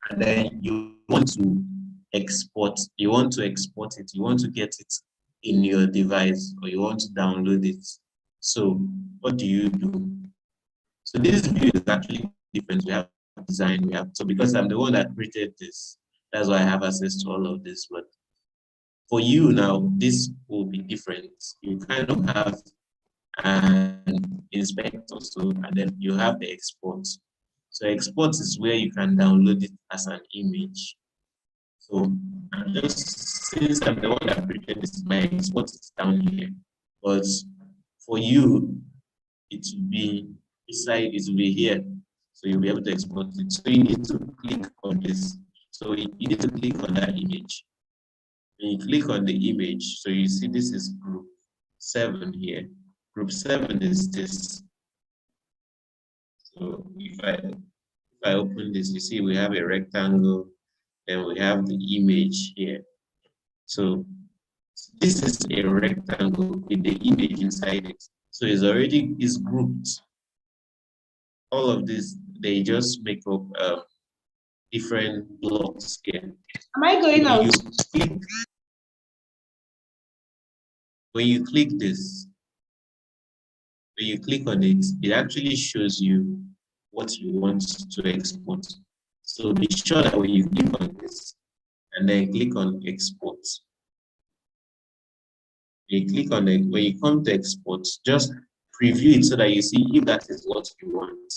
and then you want to export. You want to export it. You want to get it in your device, or you want to download it. So what do you do? So this view is actually different. We have design. We have so because I'm the one that created this, that's why I have access to all of this. But for you now, this will be different. You kind of have an inspect also, and then you have the export. So export is where you can download it as an image. So I'm just, since I'm the one that created this, my export is down here. But for you, it will be beside, it will be here. So you'll be able to export it. So you need to click on this. So you need to click on that image. When you click on the image, so you see this is group 7 here. Group 7 is this. So if I open this, you see we have a rectangle, then we have the image here. So this is a rectangle with the image inside it. So it's grouped. All of this, they just make up different blocks here. Am I going out? When you click this, when you click on it, it actually shows you what you want to export. So be sure that when you click on this and then click on export, you click on it, when you come to export, just preview it so that you see if that is what you want.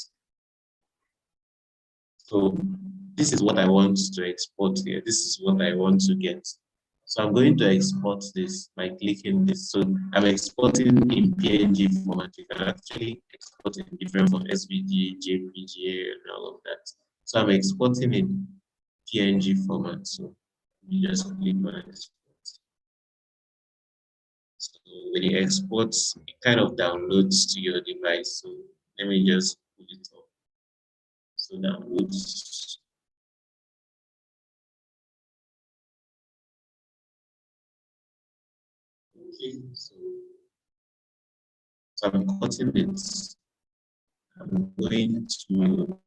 So this is what I want to export here. This is what I want to get. So I'm going to export this by clicking this. So I'm exporting in PNG format. You can actually export in different form, SVG, JPG, and all of that. So I'm exporting in PNG format. So you just click on export. So when you export, it kind of downloads to your device. So let me just put it up. So downloads. Okay, so I'm cutting it. I'm going to,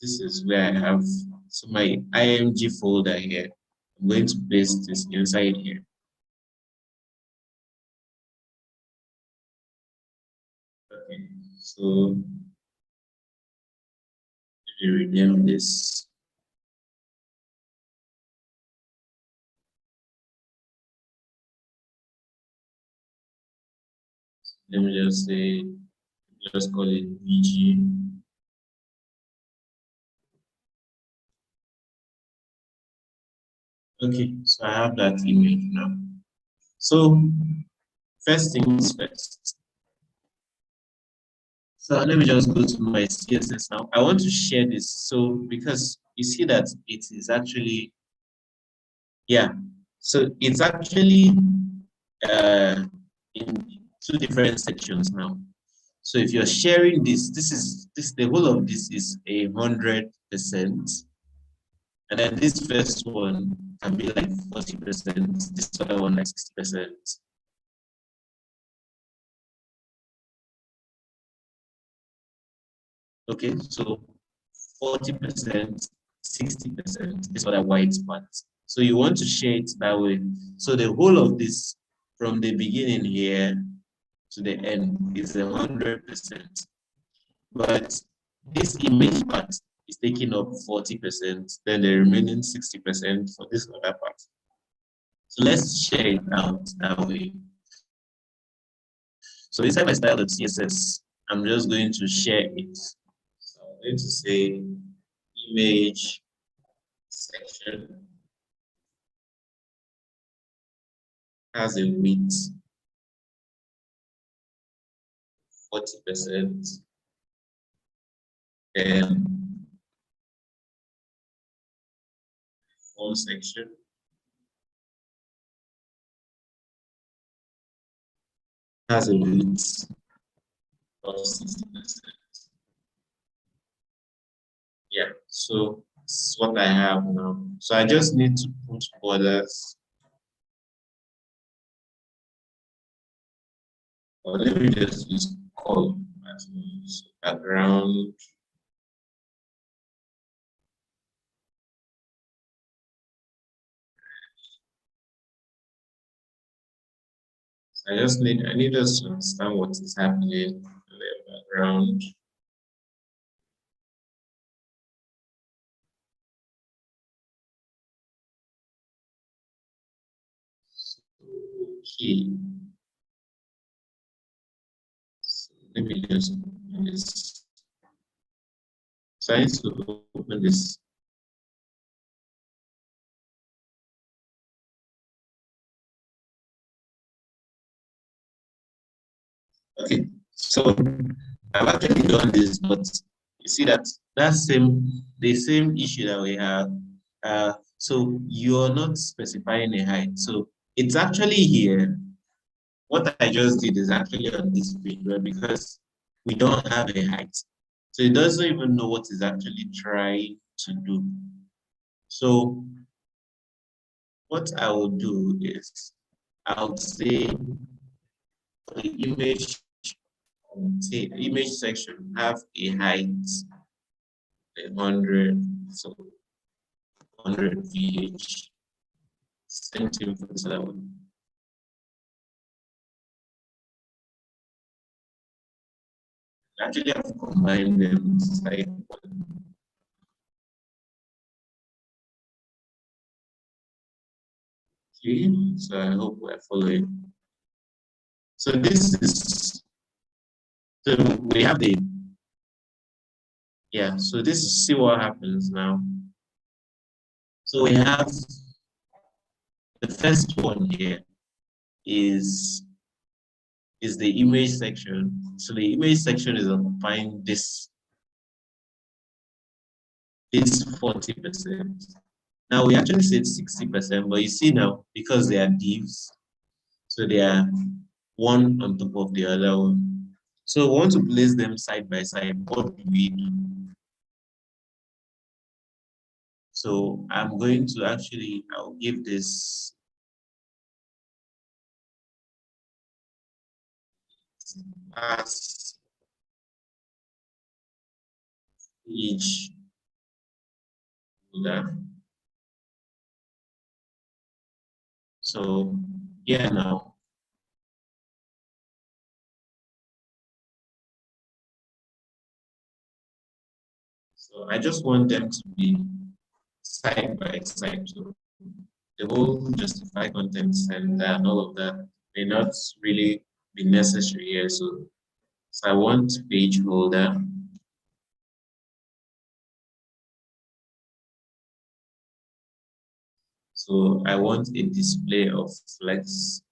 this is where I have, so my IMG folder here. I'm going to paste this inside here. Okay, so let me rename this. Let me just say, just call it VG. Okay, so I have that image now. So first things first. So let me just go to my CSS now. I want to share this. So because you see that it is actually, yeah. So it's actually in 2 different sections now. So if you're sharing this, the whole of this is 100%. And then this first one can be like 40%, this other one like 60%. Okay, so 40%, 60%, this other white part. So you want to share it that way. So the whole of this from the beginning here to the end is 100%. But this image part is taking up 40%, then the remaining 60% for this other part. So let's share it out that way. So inside my style.css, I'm just going to share it. So I'm going to say image section has a width 40%, and form section has a width of 60%. Yeah, so this is what I have now. So I just need to put borders. Or let me just use color as background. So I need us to understand what is happening in the background. Okay. So let me just open this. So I need to open this. Okay, so I've actually done this, but you see that the same issue that we have. So you're not specifying a height. So it's actually here. What I just did is actually on this page, right? Because we don't have a height. So it doesn't even know what it's actually trying to do. So what I will do is I would say the image section have a height 100, so 100 VH. Same thing for this other one. Actually, I've combined them side one. Okay, so I hope we're following. So this is, so we have the, yeah, so this is, see what happens now. So we have the first one here is the image section. So the image section is occupying this 40%. Now we actually said 60%, but you see now, because they are divs, so they are one on top of the other one. So we want to place them side by side. What do we do? So I'm going to actually, I'll give this as each folder. So yeah, now. So I just want them to be side by side. So the whole justify contents and all of that may not really be necessary here. So I want page holder. So I want a display of flex.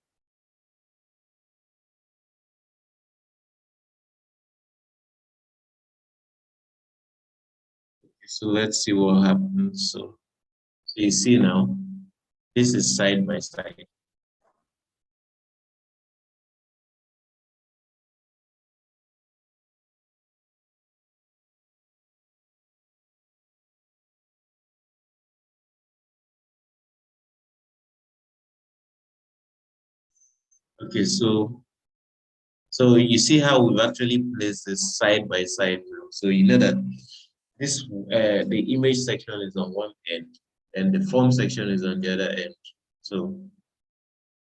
So let's see what happens. So you see now, this is side by side. Okay, so you see how we've actually placed this side by side now. So you know that this the image section is on one end and the form section is on the other end. So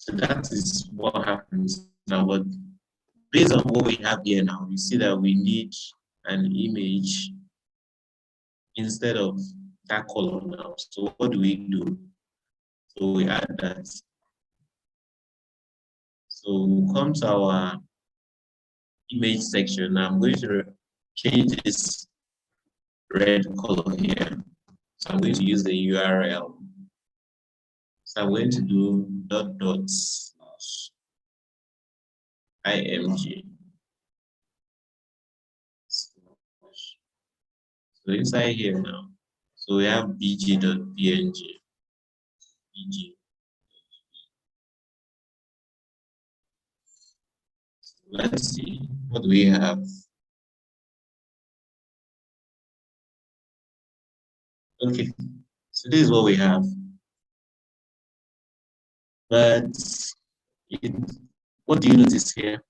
that is what happens now. But based on what we have here now, you see that we need an image instead of that column now. So what do we do? So we add that. So comes our image section. Now I'm going to change this red color here. So I'm going to use the URL. So I'm going to do .img. So inside here now, so we have bg.png. bg. Let's see what we have. Okay, so this is what we have. But what do you notice here?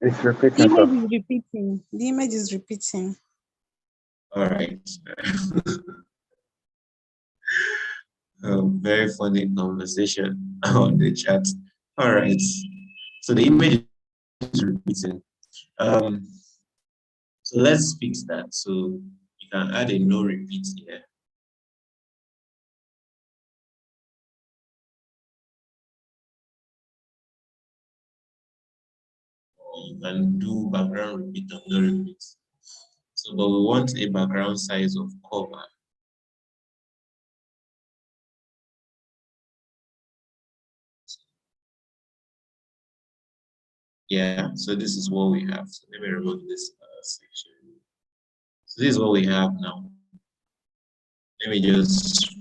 It's The repeating image stuff. is repeating. The image is repeating. All right. Very funny conversation on the chat. All right. So the image is repeating. So let's fix that. So you can add a no repeat here. Or you can do background repeat or no repeat. So, but we want a background size of cover. Yeah, so this is what we have. So let me remove this section. So this is what we have now. Let me just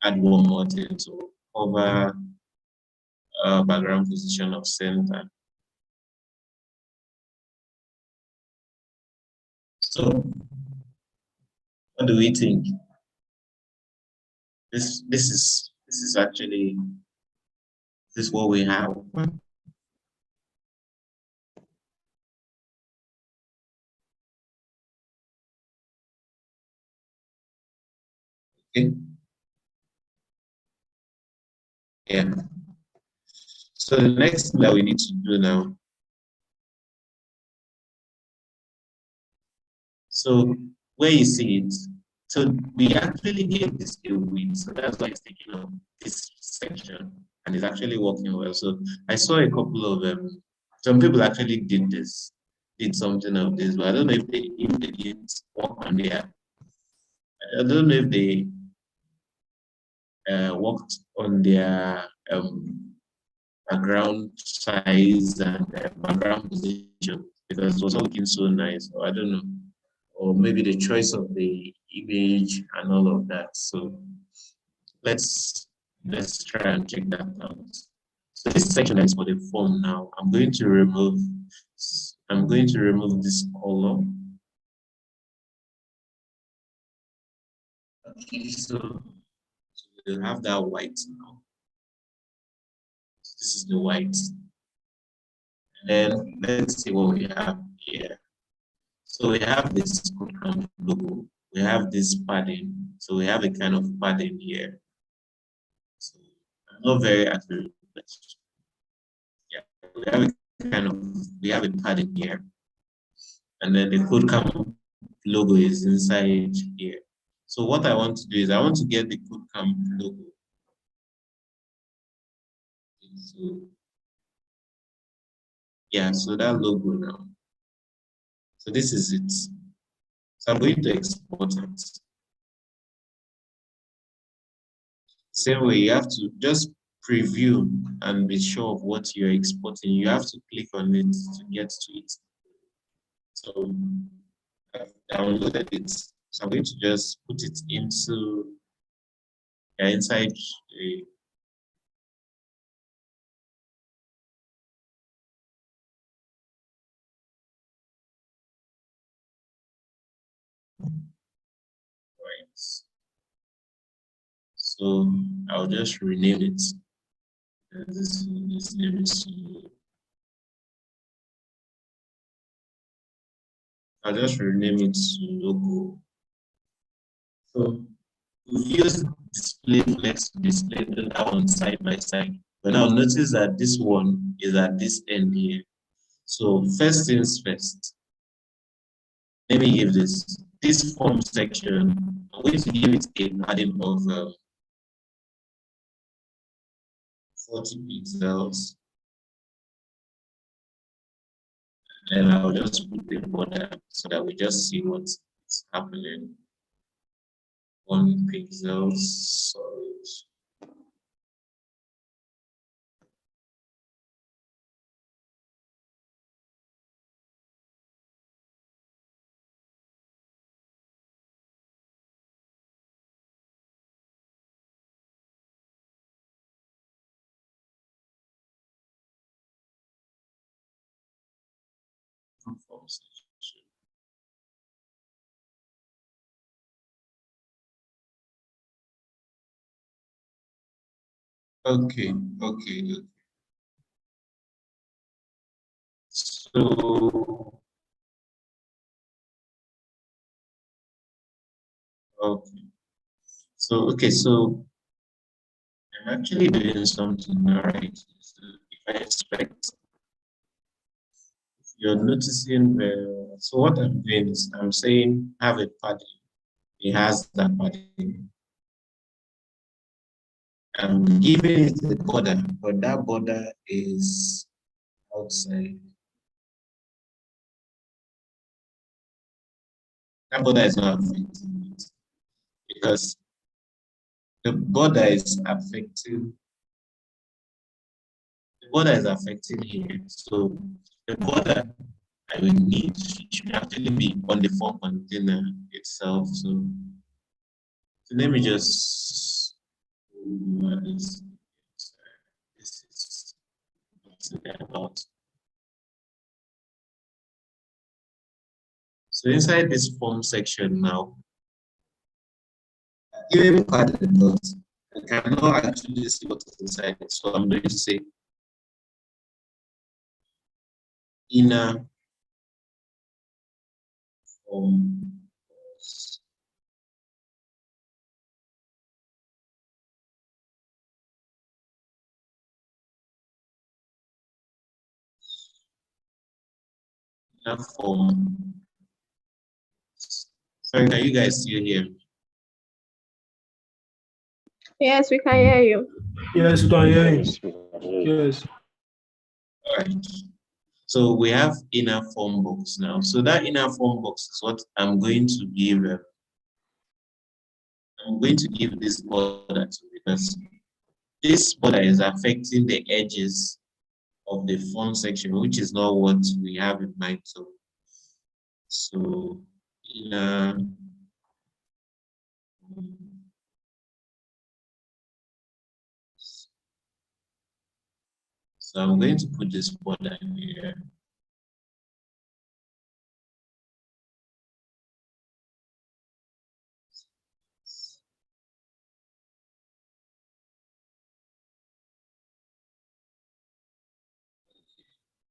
add one more thing to cover background position of center. So what do we think? This is actually this is what we have. Okay. Yeah. So the next thing that we need to do now. So where you see it, so we actually gave this a width, so that's why it's taking up this section and it's actually working well. So I saw a couple of some people actually did something of this, but I don't know if they didn't work on their. I don't know if they worked on their background size and background position because it was all looking so nice. Or I don't know, or maybe the choice of the image and all of that. So let's try and check that out. So this section is for the form now. I'm going to remove this column. Okay, so we'll have that white now. This is the white. And then let's see what we have here. So we have this CodeCamp logo. We have this padding. So we have a kind of padding here. So I'm not very accurate, but yeah, we have a padding here. And then the CodeCamp logo is inside here. So what I want to do is I want to get the CodeCamp logo. So yeah, so that logo now. So this is it. So I'm going to export it. Same way, you have to just preview and be sure of what you're exporting. You have to click on it to get to it. So I've downloaded it. So I'm going to just put it into inside a right. So I'll just rename it. This name is I'll just rename it to logo. So we've used display flex to display that one side by side. But now notice that this one is at this end here. So first things first. Let me give this form section. I'm going to give it a padding of 40 pixels. And I'll just put the border so that we just see what's happening. 1 pixel solid. Form section. Okay. So, okay. So I'm actually doing something, all right? So if I expect, you're noticing, so what I'm doing is I'm saying have a padding. It has that padding. I'm giving it a border, but that border is outside. That border is not affecting it because the border is affecting here. So the border I will need should actually be on the form container itself. So let me just this is about. So inside this form section now, even part of the dot, I cannot actually see what is inside it. So I'm going to say inner form. Inner form. Sorry, can you guys still hear me? Yes, we can hear you. Yes, we can hear you. Yes. All right. So we have inner form box now. So that inner form box is what I'm going to give. I'm going to give this border to because this border is affecting the edges of the form section, which is not what we have in mind. So inner so I'm going to put this border in here.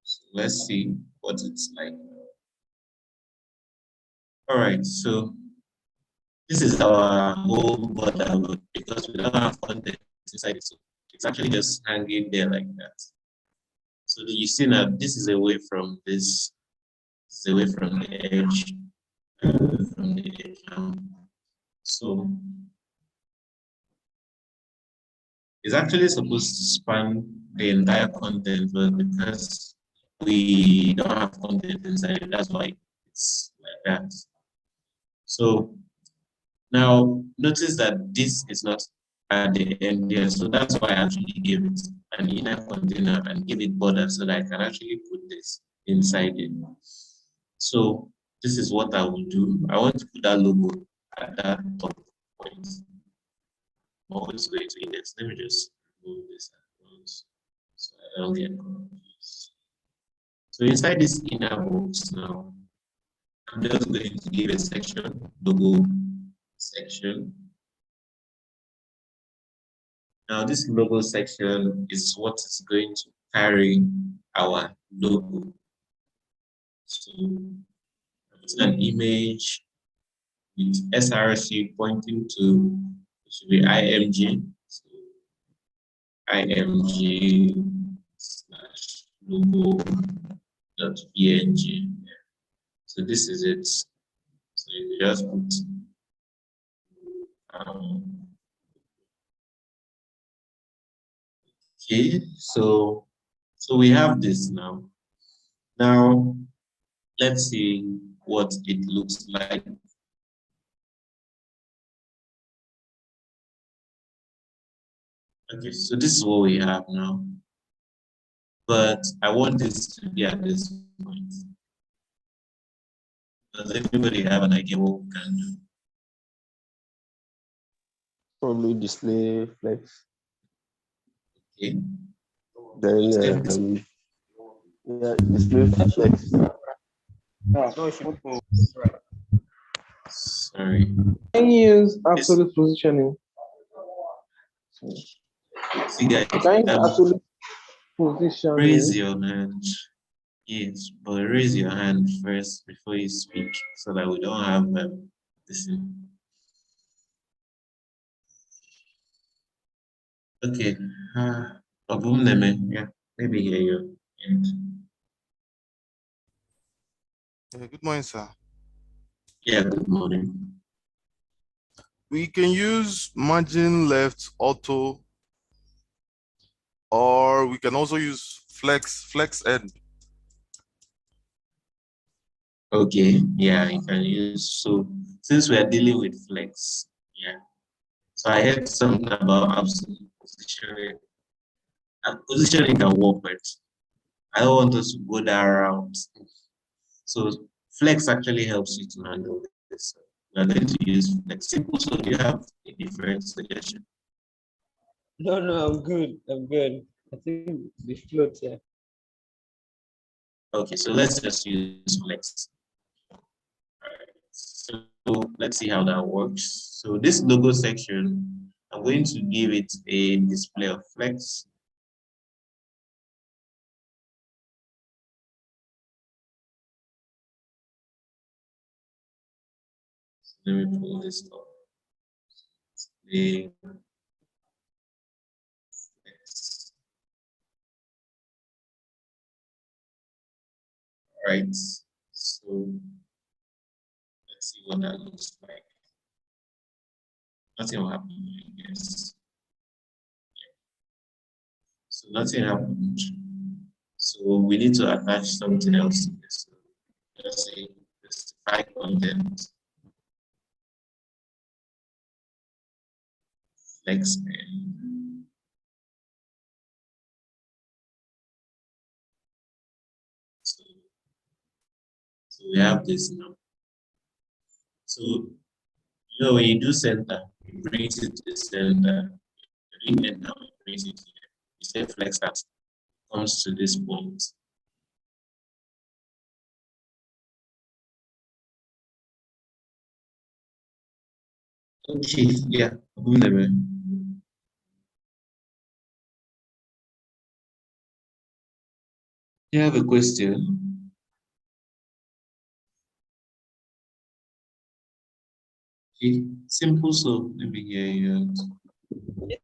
So let's see what it's like. All right, so this is our whole border because we don't have content inside it. So it's actually just hanging there like that. So you see now this is away from this, this is away from the edge, from the edge now. So it's actually supposed to span the entire content, but because we don't have content inside, that's why it's like that. So now notice that this is not at the end here, so that's why I actually gave it an inner container and give it border so that I can actually put this inside it. So this is what I will do. I want to put that logo at that top point. I'm always going to index. Let me just move this so I don't get confused. So inside this inner box now, I'm just going to give a section, logo section. Now this logo section is what is going to carry our logo. So it's an image with SRC pointing to, it should be IMG. So IMG slash logo dot png. So this is it. So you just put okay, so we have this now. Now let's see what it looks like. Okay, so this is what we have now. But I want this to be at this point. Does anybody have an idea what we can do? Probably display flex. Okay. Then yeah, display flex. Sorry. Can you use absolute positioning? See, guys, Can you actually position raise me? your hand. Yes, but raise your hand first before you speak, so that we don't have this. Okay. Obumneme, yeah, maybe hear you. Good morning, sir. Yeah, good morning. We can use margin left auto, or we can also use flex end. Okay, yeah, you can use. So since we are dealing with flex, yeah. So I heard something about absolute positioning. Positioning can work, but I don't want us to go that route. So flex actually helps you to handle this. We are going to use flex. Simple. So do you have a different suggestion? No, no, I'm good. I'm good. I think the float, yeah. Okay, so let's just use flex. So let's see how that works. So this logo section, I'm going to give it a display of flex. So let me pull this up. The flex. Right. So let's see what that looks like. Nothing will happen, I guess. So nothing happened. So we need to attach something else to this. So let's say specify content. Flex pen. So we have this now. So you know when you do center, it brings it to the center. Doing it now, it brings it here. You say flex that comes to this point. Okay, yeah. Do you have a question? Okay, simple. So let me hear you. Yes,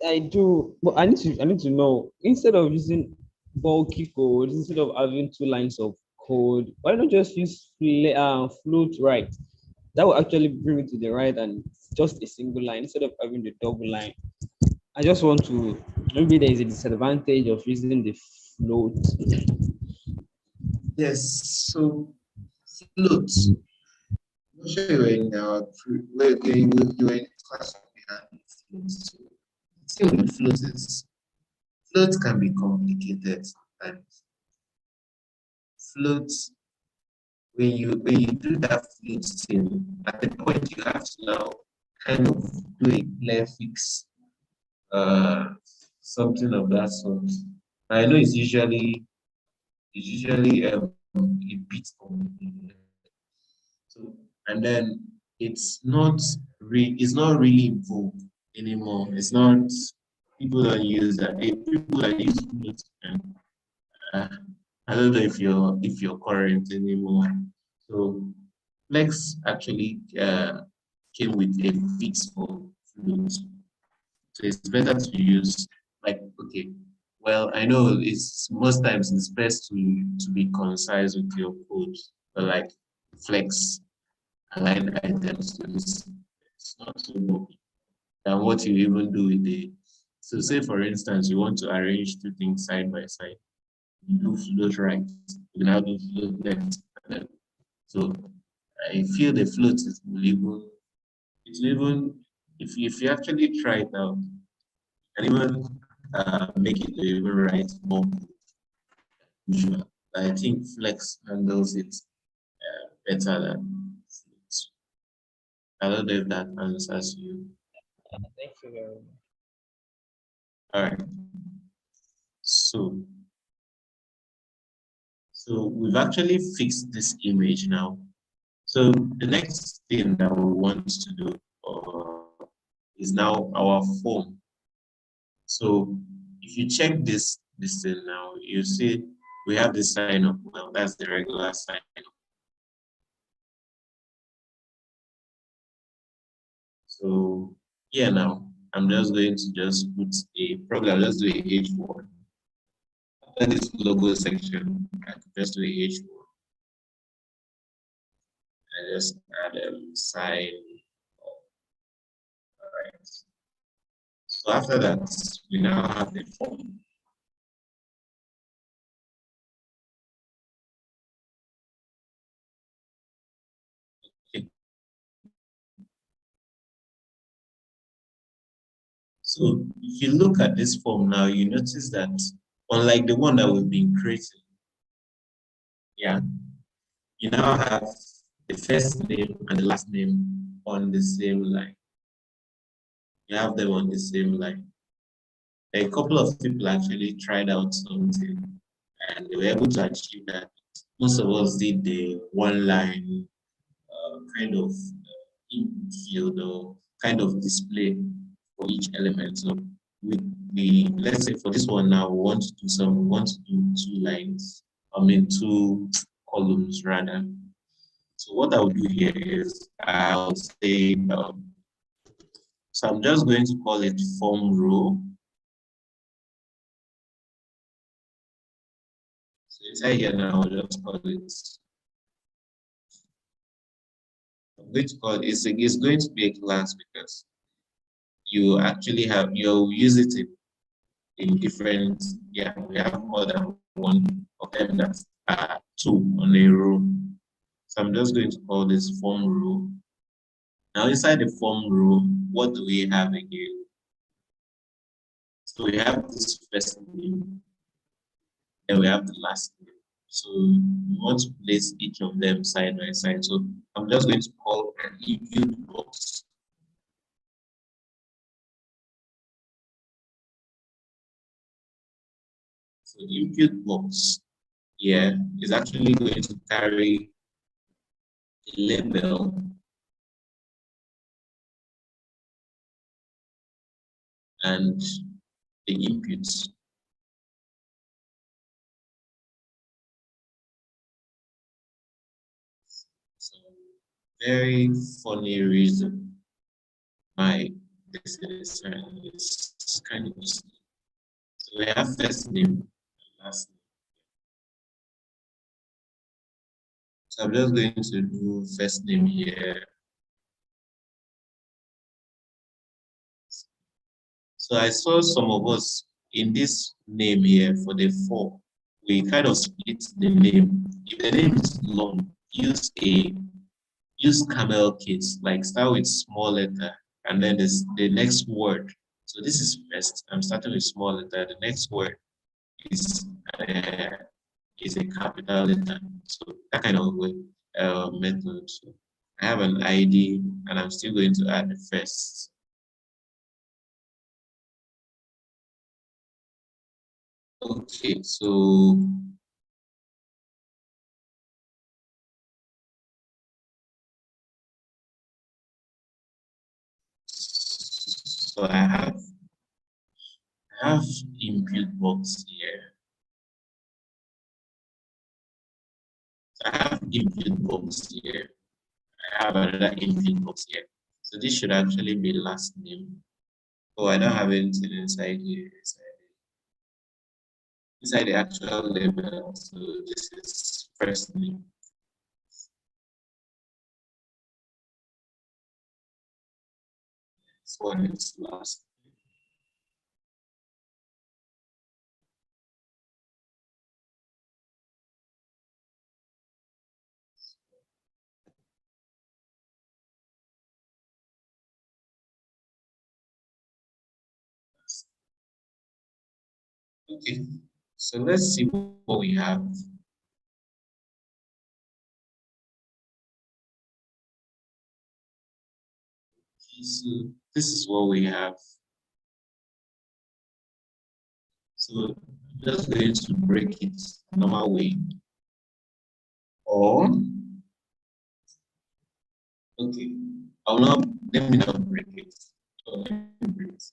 I do, but I need to know, instead of using bulky code, instead of having two lines of code, why not just use float right? That will actually bring it to the right and just a single line instead of having the double line. I just want to, maybe there is a disadvantage of using the float. Yes. So float. I'm sure you were in our you were in class we had float. So the thing with float is float can be complicated sometimes. Float when you do that float thing, at the point you have to now kind of do a clear fix, something of that sort. I know it's usually a bit complicated. So and then it's not really in vogue anymore. It's not people don't use that. People that use float, uh, I don't know if you're current anymore. So Flex actually came with a fix for float. So it's better to use like okay. Well, I know it's most times it's best to be concise with your code, but like Flex align items to this. It's not so bulky than what you even do with the. So say for instance, you want to arrange two things side by side. You do float right, you now do float left. So I feel the float is will even if you actually try it out and even make it to even write more visual. I think Flex handles it better than float. I don't know if that answers you. Thank you very much. All right. So we've actually fixed this image now. So the next thing that we want to do is now our form. So if you check this thing now, you see we have the sign up. Well, that's the regular sign up. So here now, I'm just going to just put probably I'll just do a H1. After this logo section, I can just do a H1. I just add a sign. All right. So after that, we now have the form. Okay. So if you look at this form now, you notice that unlike the one that we've been creating, yeah, you now have the first name and the last name on the same line. You have them on the same line. A couple of people actually tried out something and they were able to achieve that. Most of us did the one line kind of input field or kind of display for each element. So let's say for this one now, we want to do 2 lines, two columns rather. So what I will do here is I'll say, so I'm just going to call it form row. So inside here now, I'll just call it, I'm going to call it, it's going to be a class because you actually you'll use it in different, yeah, we have more than one of them that are 2 on a row. So I'm just going to call this form row. Now inside the form row, what do we have again? So we have this first name, and we have the last name. So we want to place each of them side by side. So I'm just going to call an input box. So input box here is actually going to carry a label and the inputs. So very funny reason why this is kind of, so we have first name and last name. So I'm just going to do first name here. So I saw some of us in this name here for the 4, we kind of split the name. If the name is long, use camel case, like start with small letter and then the next word. So this is first, I'm starting with small letter. The next word is a capital letter. So that kind of way, method. So I have an ID and I'm still going to add the first. Okay, so I have input box here. I have input box here. I have another input box here. So this should actually be last name. Oh, I don't have anything inside here. Inside the actual label. So this is first name. This one is last name. Okay, so let's see what we have. So this is what we have. So I'm just going to break it normal way. Or, okay, let me not break it. So let me break it.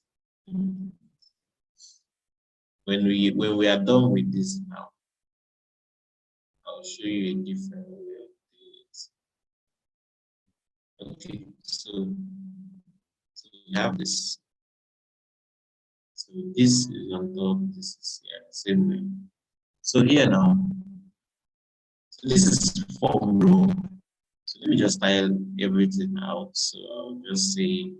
when we are done with this now, I'll show you a different way of doing it. Okay, so we have this. So this is on top, this is here, same way. So here now, so this is form row. So let me just style everything out. So I'll just say,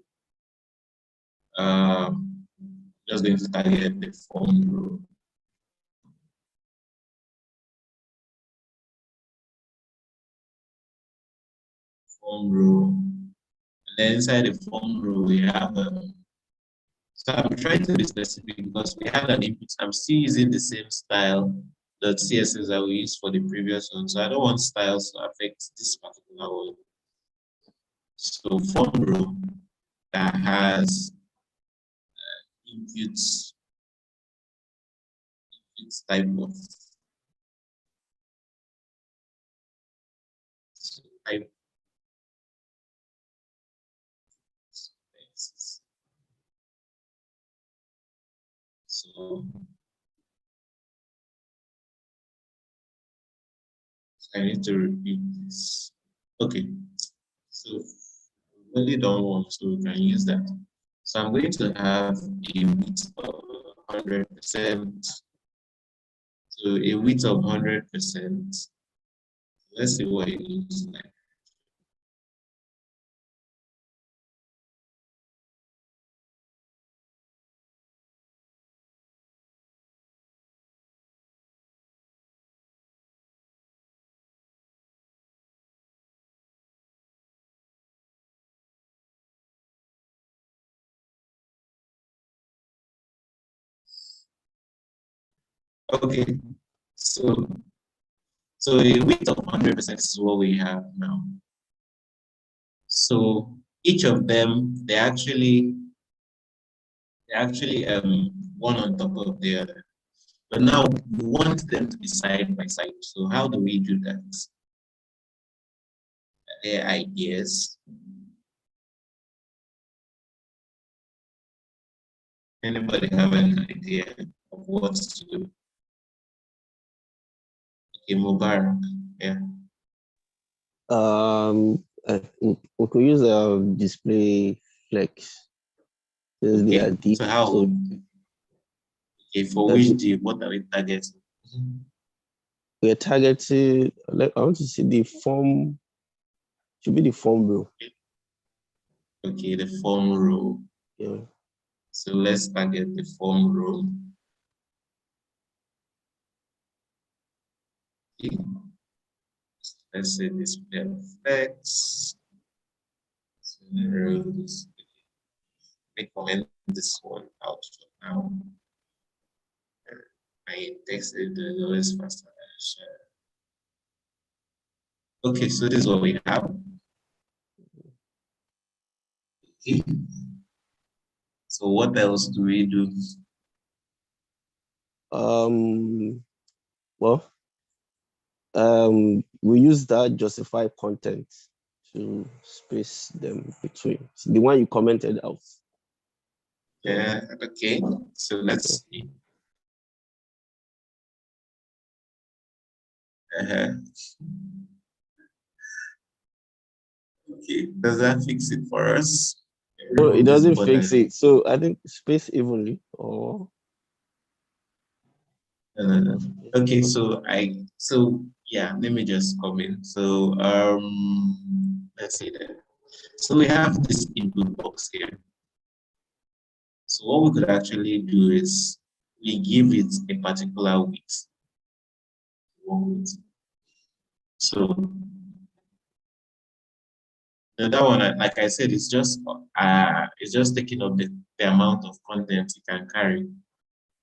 just going to target the form row. Form row. And then inside the form row, we have so I'm trying to be specific because we had an input. I'm still using the same style that CSS that we used for the previous one. So I don't want styles to affect this particular one. So form row that has inputs type of type. So I need to repeat this. Okay, so really don't want, so we can use that. So I'm going to have a width of 100%. So a width of 100%. Let's see what it looks like. Okay, so a width of 100% is what we have now. So each of them, they actually one on top of the other. But now we want them to be side by side. So how do we do that? Are there ideas? Anybody have an idea of what to do? Okay, Mubarak, yeah. We could use a display flex. Since they are deep. So how? So okay, for which deep? What are we targeting? We're targeting. I want to see the form. Should be the form row. Okay, the form row. Yeah. So let's target the form row. Okay. Let's say display flex. So let me comment this one out for now. My text is always faster than share. Okay, so this is what we have. Okay. So what else do we do? We use that justify content to space them between. So the one you commented out. Yeah, okay. So let's see. Okay, does that fix it for us? No, it doesn't fix it. So I think space evenly or okay, so yeah, let me just comment. So let's see that. So we have this input box here. So what we could actually do is we give it a particular width. So that one, like I said, it's just taking up the amount of content you can carry.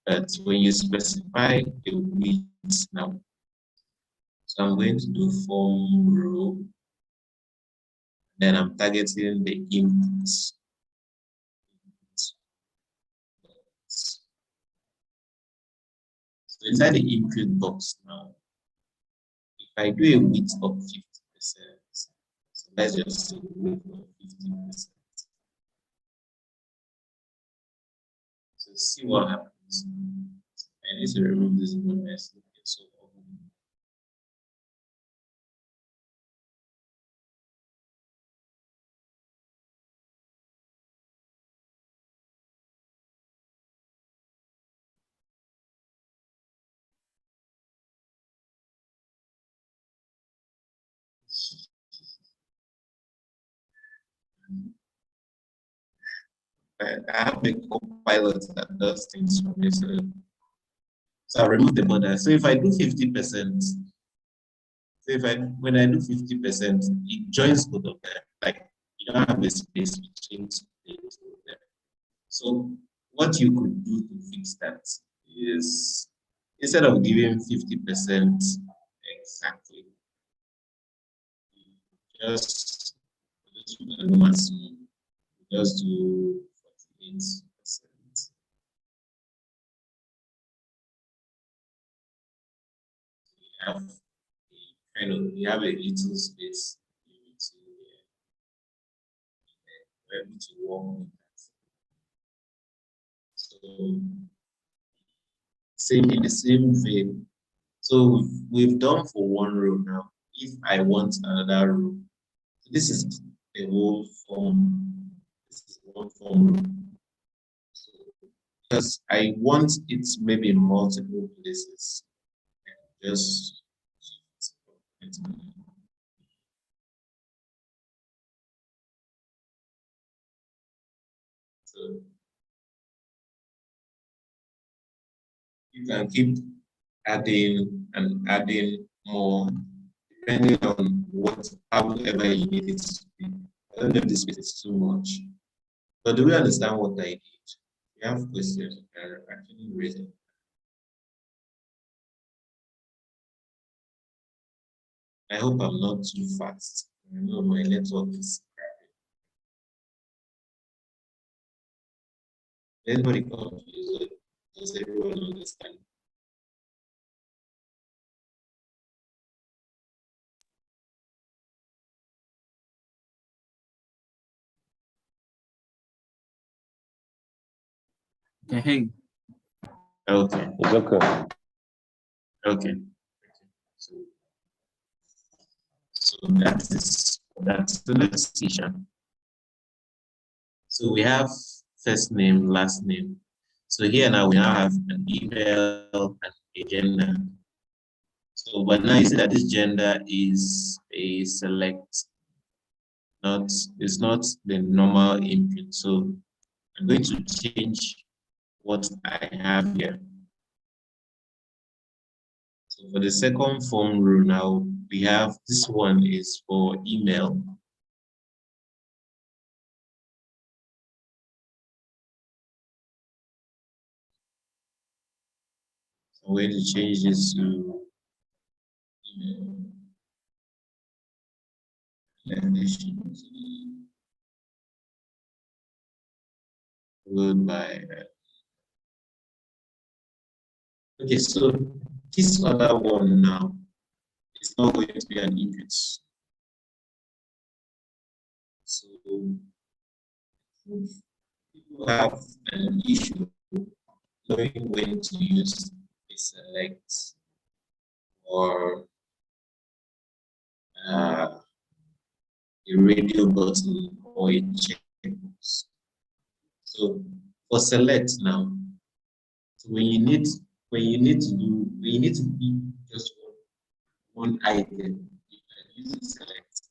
But when you specify the width now, so I'm going to do form row, then I'm targeting the inputs. So inside the input box now, if I do a width of 50%, so let's just say width of 50%. So see what happens. I need to remove this bonus. So I have a co-pilot that does things for me. So I remove the border. So if I do 50%, so when I do 50%, it joins both of them. Like you don't have a space between two of them. So what you could do to fix that is instead of giving 50% exactly, just do the maximum. Just do 48%. You have a little space to work with that. So same in the same vein. So we've done for one row now. If I want another row, this is the whole form. This is one form row. So because I want it maybe in multiple places, just so you can keep adding and adding more depending on however you need it to be. I don't know if this space is too much, but do we understand what I did? If you have questions, you can actually raise it. I hope I'm not too fast. I know my network is crappy. Anybody confused? Does everyone understand? Hey. Okay. It's okay. Okay. So that's the next section. So we have first name, last name. So here now we now have an email and a gender. So but now you see that this gender is a select, it's not the normal input. So I'm going to change what I have here. So for the second form row now, we have this one is for email. So I'm going to change this to email. Followed by okay, so this other one now is not going to be an input. So people have an issue knowing when to use a select or a radio button or a checkbox. So for select now, so when you need to be just one item, you can use a select.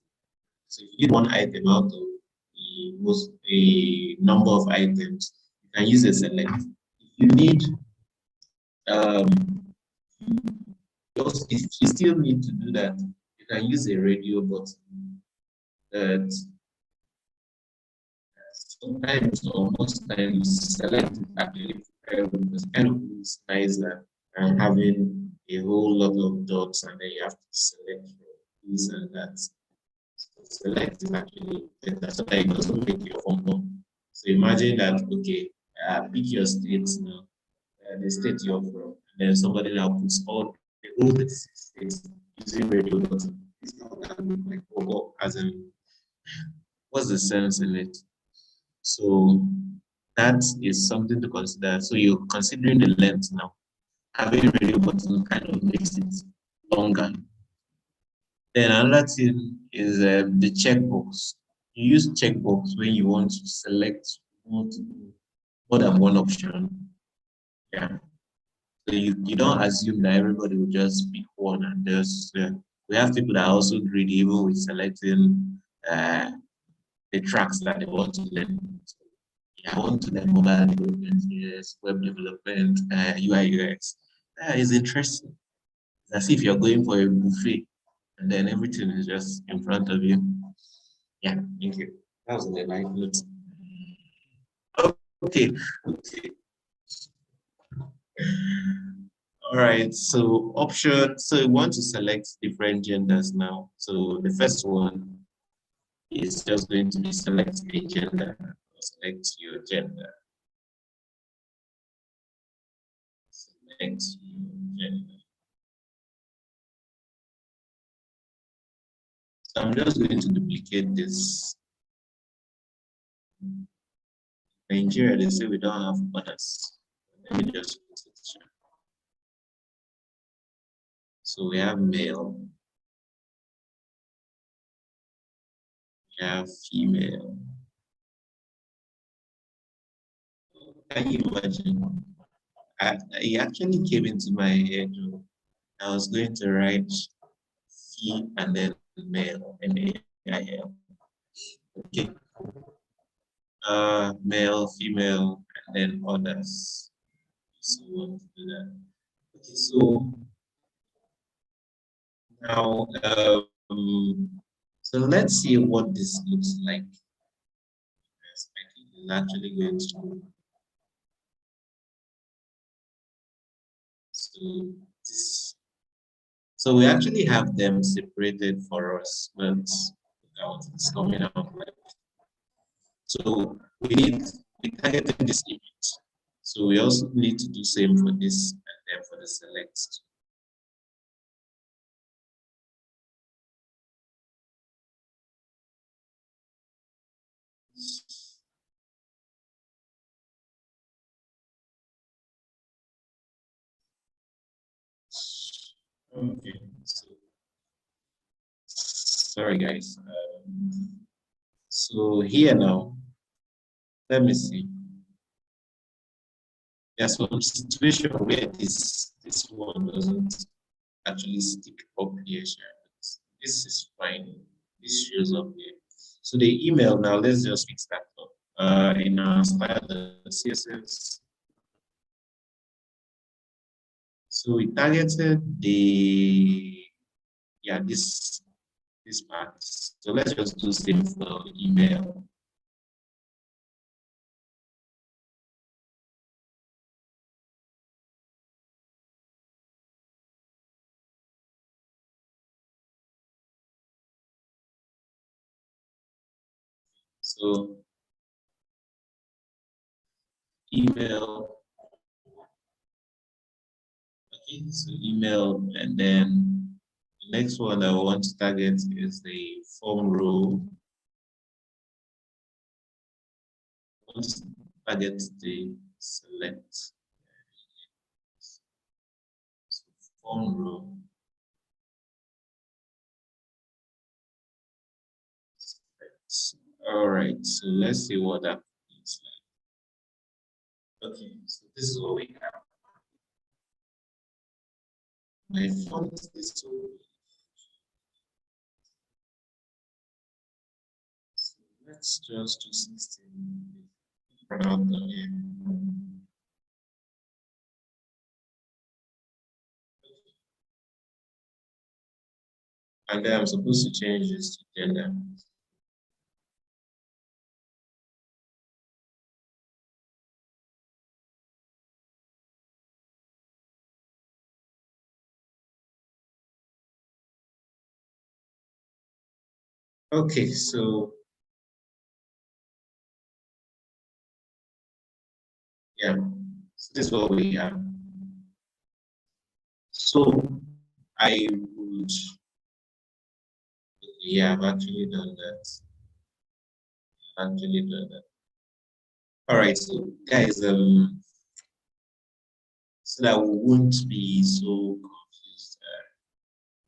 So if you need one item out of a number of items, you can use a select. If you need if you still need to do that, you can use a radio button that sometimes or most times select is actually it's kind of nicer than having a whole lot of dots and then you have to select this and that. So select is actually better so that it doesn't make your form up. So imagine that okay, pick your state now, the state you're from, and then somebody now puts all the whole 36 states using radio button. It's not that like as in what's the sense in it? So that is something to consider. So you're considering the length now. having radio button kind of makes it longer. Then another thing is the checkbox. You use checkbox when you want to select more than one option. Yeah. So you don't assume that everybody will just pick one, and we have people that are also greedy even with selecting the tracks that they want to learn. So, yeah, I want to learn mobile development, yes, web development, UI UX. It's interesting. It's as if you're going for a buffet and then everything is just in front of you. Yeah, thank you. That was the life note. Okay. All right, so option, so we want to select different genders now. So the first one is just going to be select a gender, select your gender. Select your gender. So I'm just going to duplicate this. Nigeria, they say we don't have others. Let me just put it here. So we have male. We have female. Can you imagine? It actually came into my head. I was going to write she and then male, M-A-I-L. Okay. Male, female, and then others. So we want to do that. Okay, so now, so let's see what this looks like. It's actually going to. So this. So we actually have them separated for us, but it's coming out like. So we targeted this image. So we also need to do same for this and then for the select. Okay, so, sorry guys. So here now, let me see. There's some situation where this one doesn't actually stick up here. This is fine. This shows up here. So the email now, let's just fix that up. In our style, the CSS. So we targeted this part. So let's just do same for email. So email. Okay, so email, and then the next one I want to target is the form row. I want to target the select. So form row. All right, so let's see what that looks like. Okay, so this is what we have. My font is so let's just do 16. And then I'm supposed to change this to gender. Okay, so yeah, so this is what we have. So I would, yeah, I've actually done that. Actually done that. All right, so guys, so that we won't be so confused.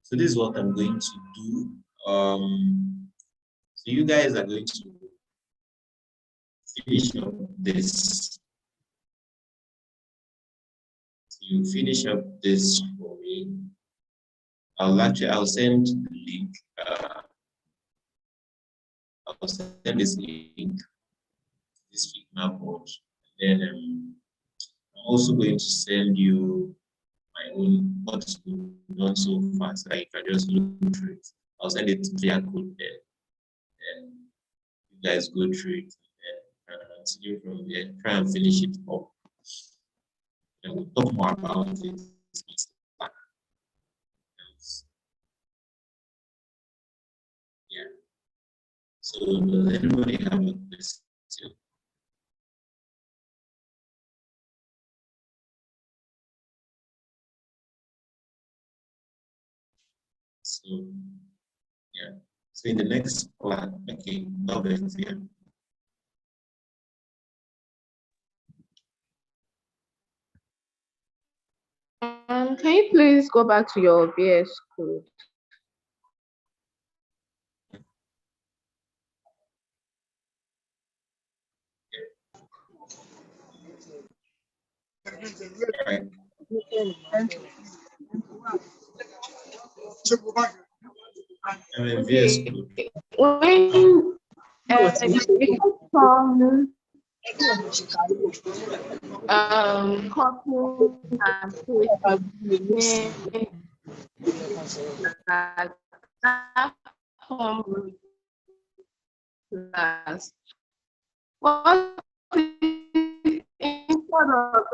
So this is what I'm going to do. So you guys are going to finish up this. So you finish up this for me. I'll send the link. I'll send this link, this Figma board. And then I'm also going to send you my own what's done so far, so that you can just look through it. I'll send it via code there, and you guys go through it and continue from there. Try and finish it up. And we'll talk more about it. Yeah. So does anybody have a question? So yeah. So in the next class, okay, Norbert, yeah. Can you please go back to your VS Code? Right. Okay. When from copy and paste that form class. What instead of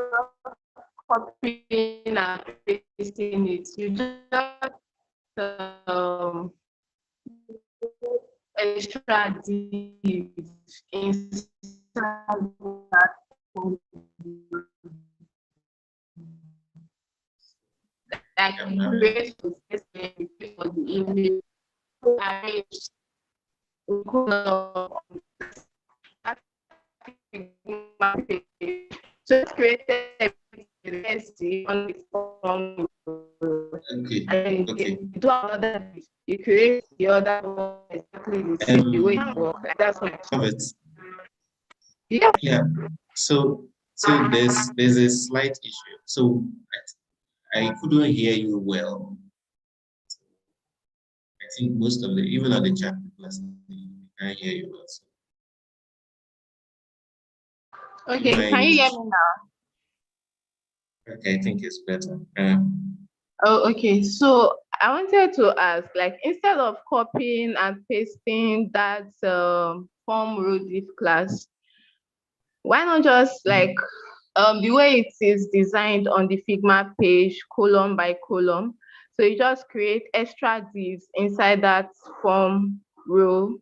copying and pasting it, you just extra div inside that form. Like create for the email, arrange so it's created on the form. Okay. And okay. you do another, you create the other one exactly the same way it works. Like that's what yeah. Yeah. So there's a slight issue. So I couldn't hear you well. I think most of the, even on the chat, I can't hear you well. So okay, can you hear me now? Okay, I think it's better. Oh, okay. So I wanted to ask, like, instead of copying and pasting that form row div class, why not just like the way it is designed on the Figma page, column by column? So you just create extra divs inside that form row,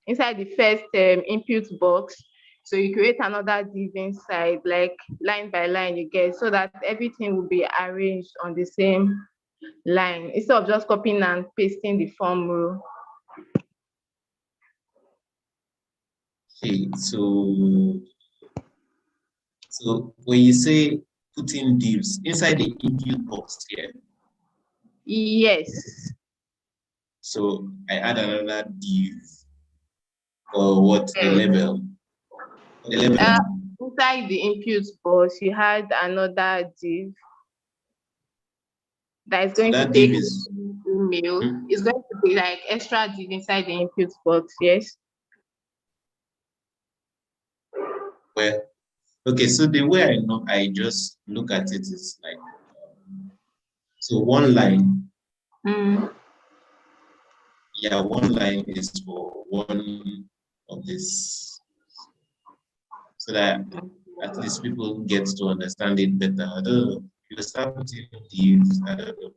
inside the first input box. So you create another div inside, like line by line, you get, so that everything will be arranged on the same line instead of just copying and pasting the form row. Okay, so when you say putting divs inside the input box here. Yes. So I add another div or what, a label? Inside the input box, you had another div that is going to take email. It's going to be like extra div inside the input box, yes? Well, okay, so the way I know, I just look at it is like, so one line. Yeah, one line is for one of this, so that at least people get to understand it better. I don't know. You start putting divs, I don't know.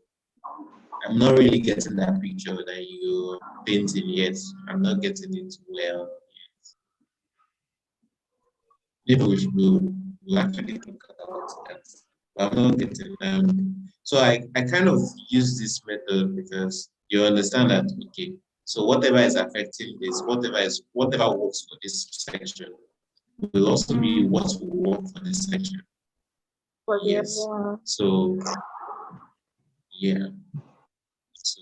I'm not really getting that picture that you're painting yet. I'm not getting it well yet. Maybe we'll actually think about that. But I'm not getting so I kind of use this method because you understand that, okay, so whatever is affecting this, whatever works for this section will also be what will work for this section. For the Yes. other one. So yeah. So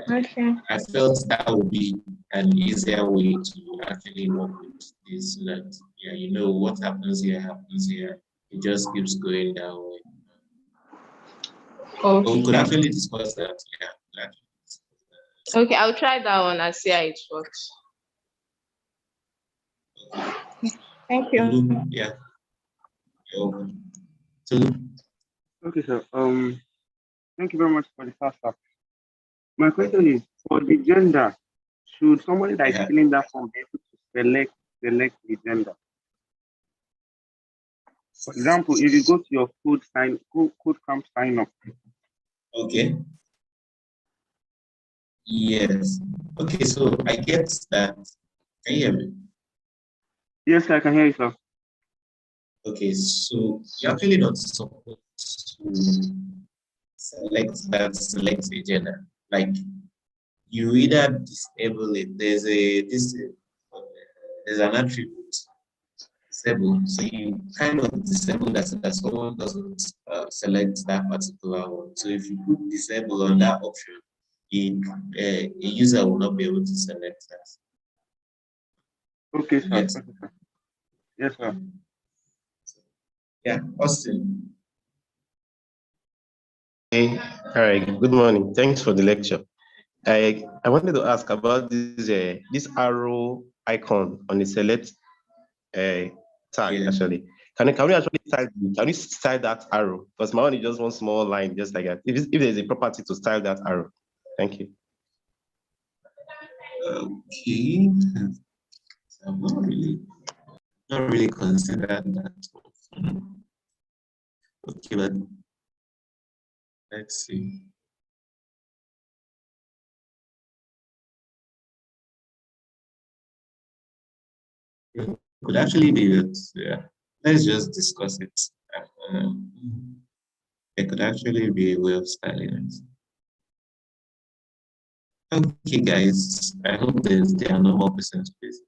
Okay. I felt that would be an easier way to actually work with this so that yeah, you know what happens here. It just keeps going that way. But we could Okay. actually discuss that. Yeah. Okay, I'll try that one and see how it works. Thank you. Tolu, yeah. You're welcome. Tolu. Okay, sir. Thank you very much for the fast talk. My question is, for the gender, should somebody that is Yeah. filling that form be able to select the gender? For example, if you go to your CodeCamp sign up. Okay. Yes. Okay, so I get that. Can you hear me? Yes, I can hear you, sir. Okay, so you're actually not supposed to select a gender. Like you either disable it. There's an attribute disable. So you kind of disable that so that someone doesn't select that particular one. So if you put disable on that option, a user will not be able to select that. Okay, sir. Yes. Okay, sir. Yes, sir. Yeah, Austin. Hey, all right. Good morning. Thanks for the lecture. I wanted to ask about this arrow icon on the select tag. Actually, can we actually style that arrow? Because my one is just one small line, just like that. If there's a property to style that arrow, thank you. Okay, I'm not really considered that. Okay, but let's see. It could actually be that. Yeah. Let's just discuss it. It could actually be a way of styling it. Okay, guys. I hope there are no more questions, please.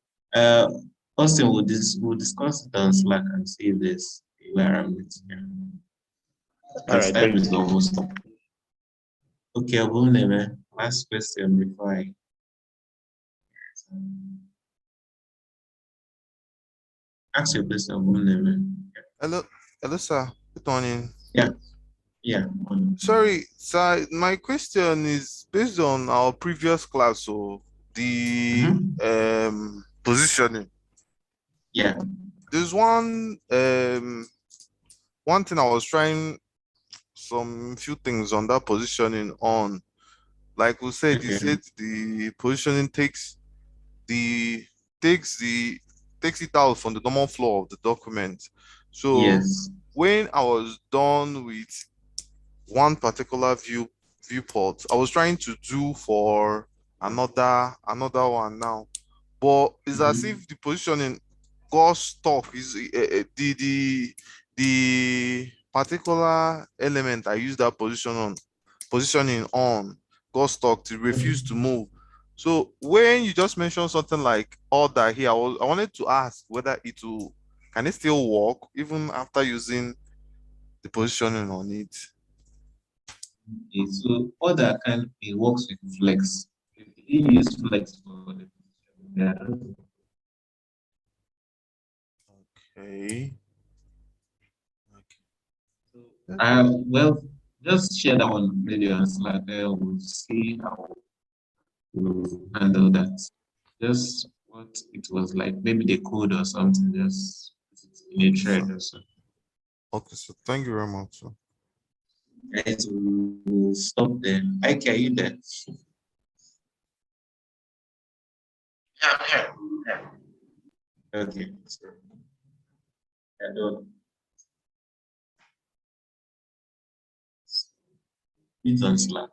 Austin, we'll discuss it on Slack and see if there's a way around it. Yeah. All right, time is almost up. Okay, Abuneme, last question before I. Ask your question, Abuneme. Hello, sir. Good morning. Yeah. Sorry, sir. My question is based on our previous class, so the positioning. Yeah. There's one thing I was trying some few things on that positioning on. Like we said, you said the positioning takes it out from the normal flow of the document. So yes. When I was done with one particular viewport, I was trying to do for another one now, but it's as if the positioning got stuck. Is the particular element I used that positioning on got stuck. It refused to move. So when you just mentioned something like order here, I wanted to ask whether can it still work even after using the positioning on it? Okay, so order it works with flex. You use flex for the position. Okay. Well, just share that one maybe on Slack. We'll see how we'll handle that. Just what it was like, maybe the code or something, just in a thread or so. Okay, so thank you very much. Sir. Guys, we'll stop there. Ike, are you there? Yeah, I'm here. Yeah. Okay. So, I don't. It's on Slack.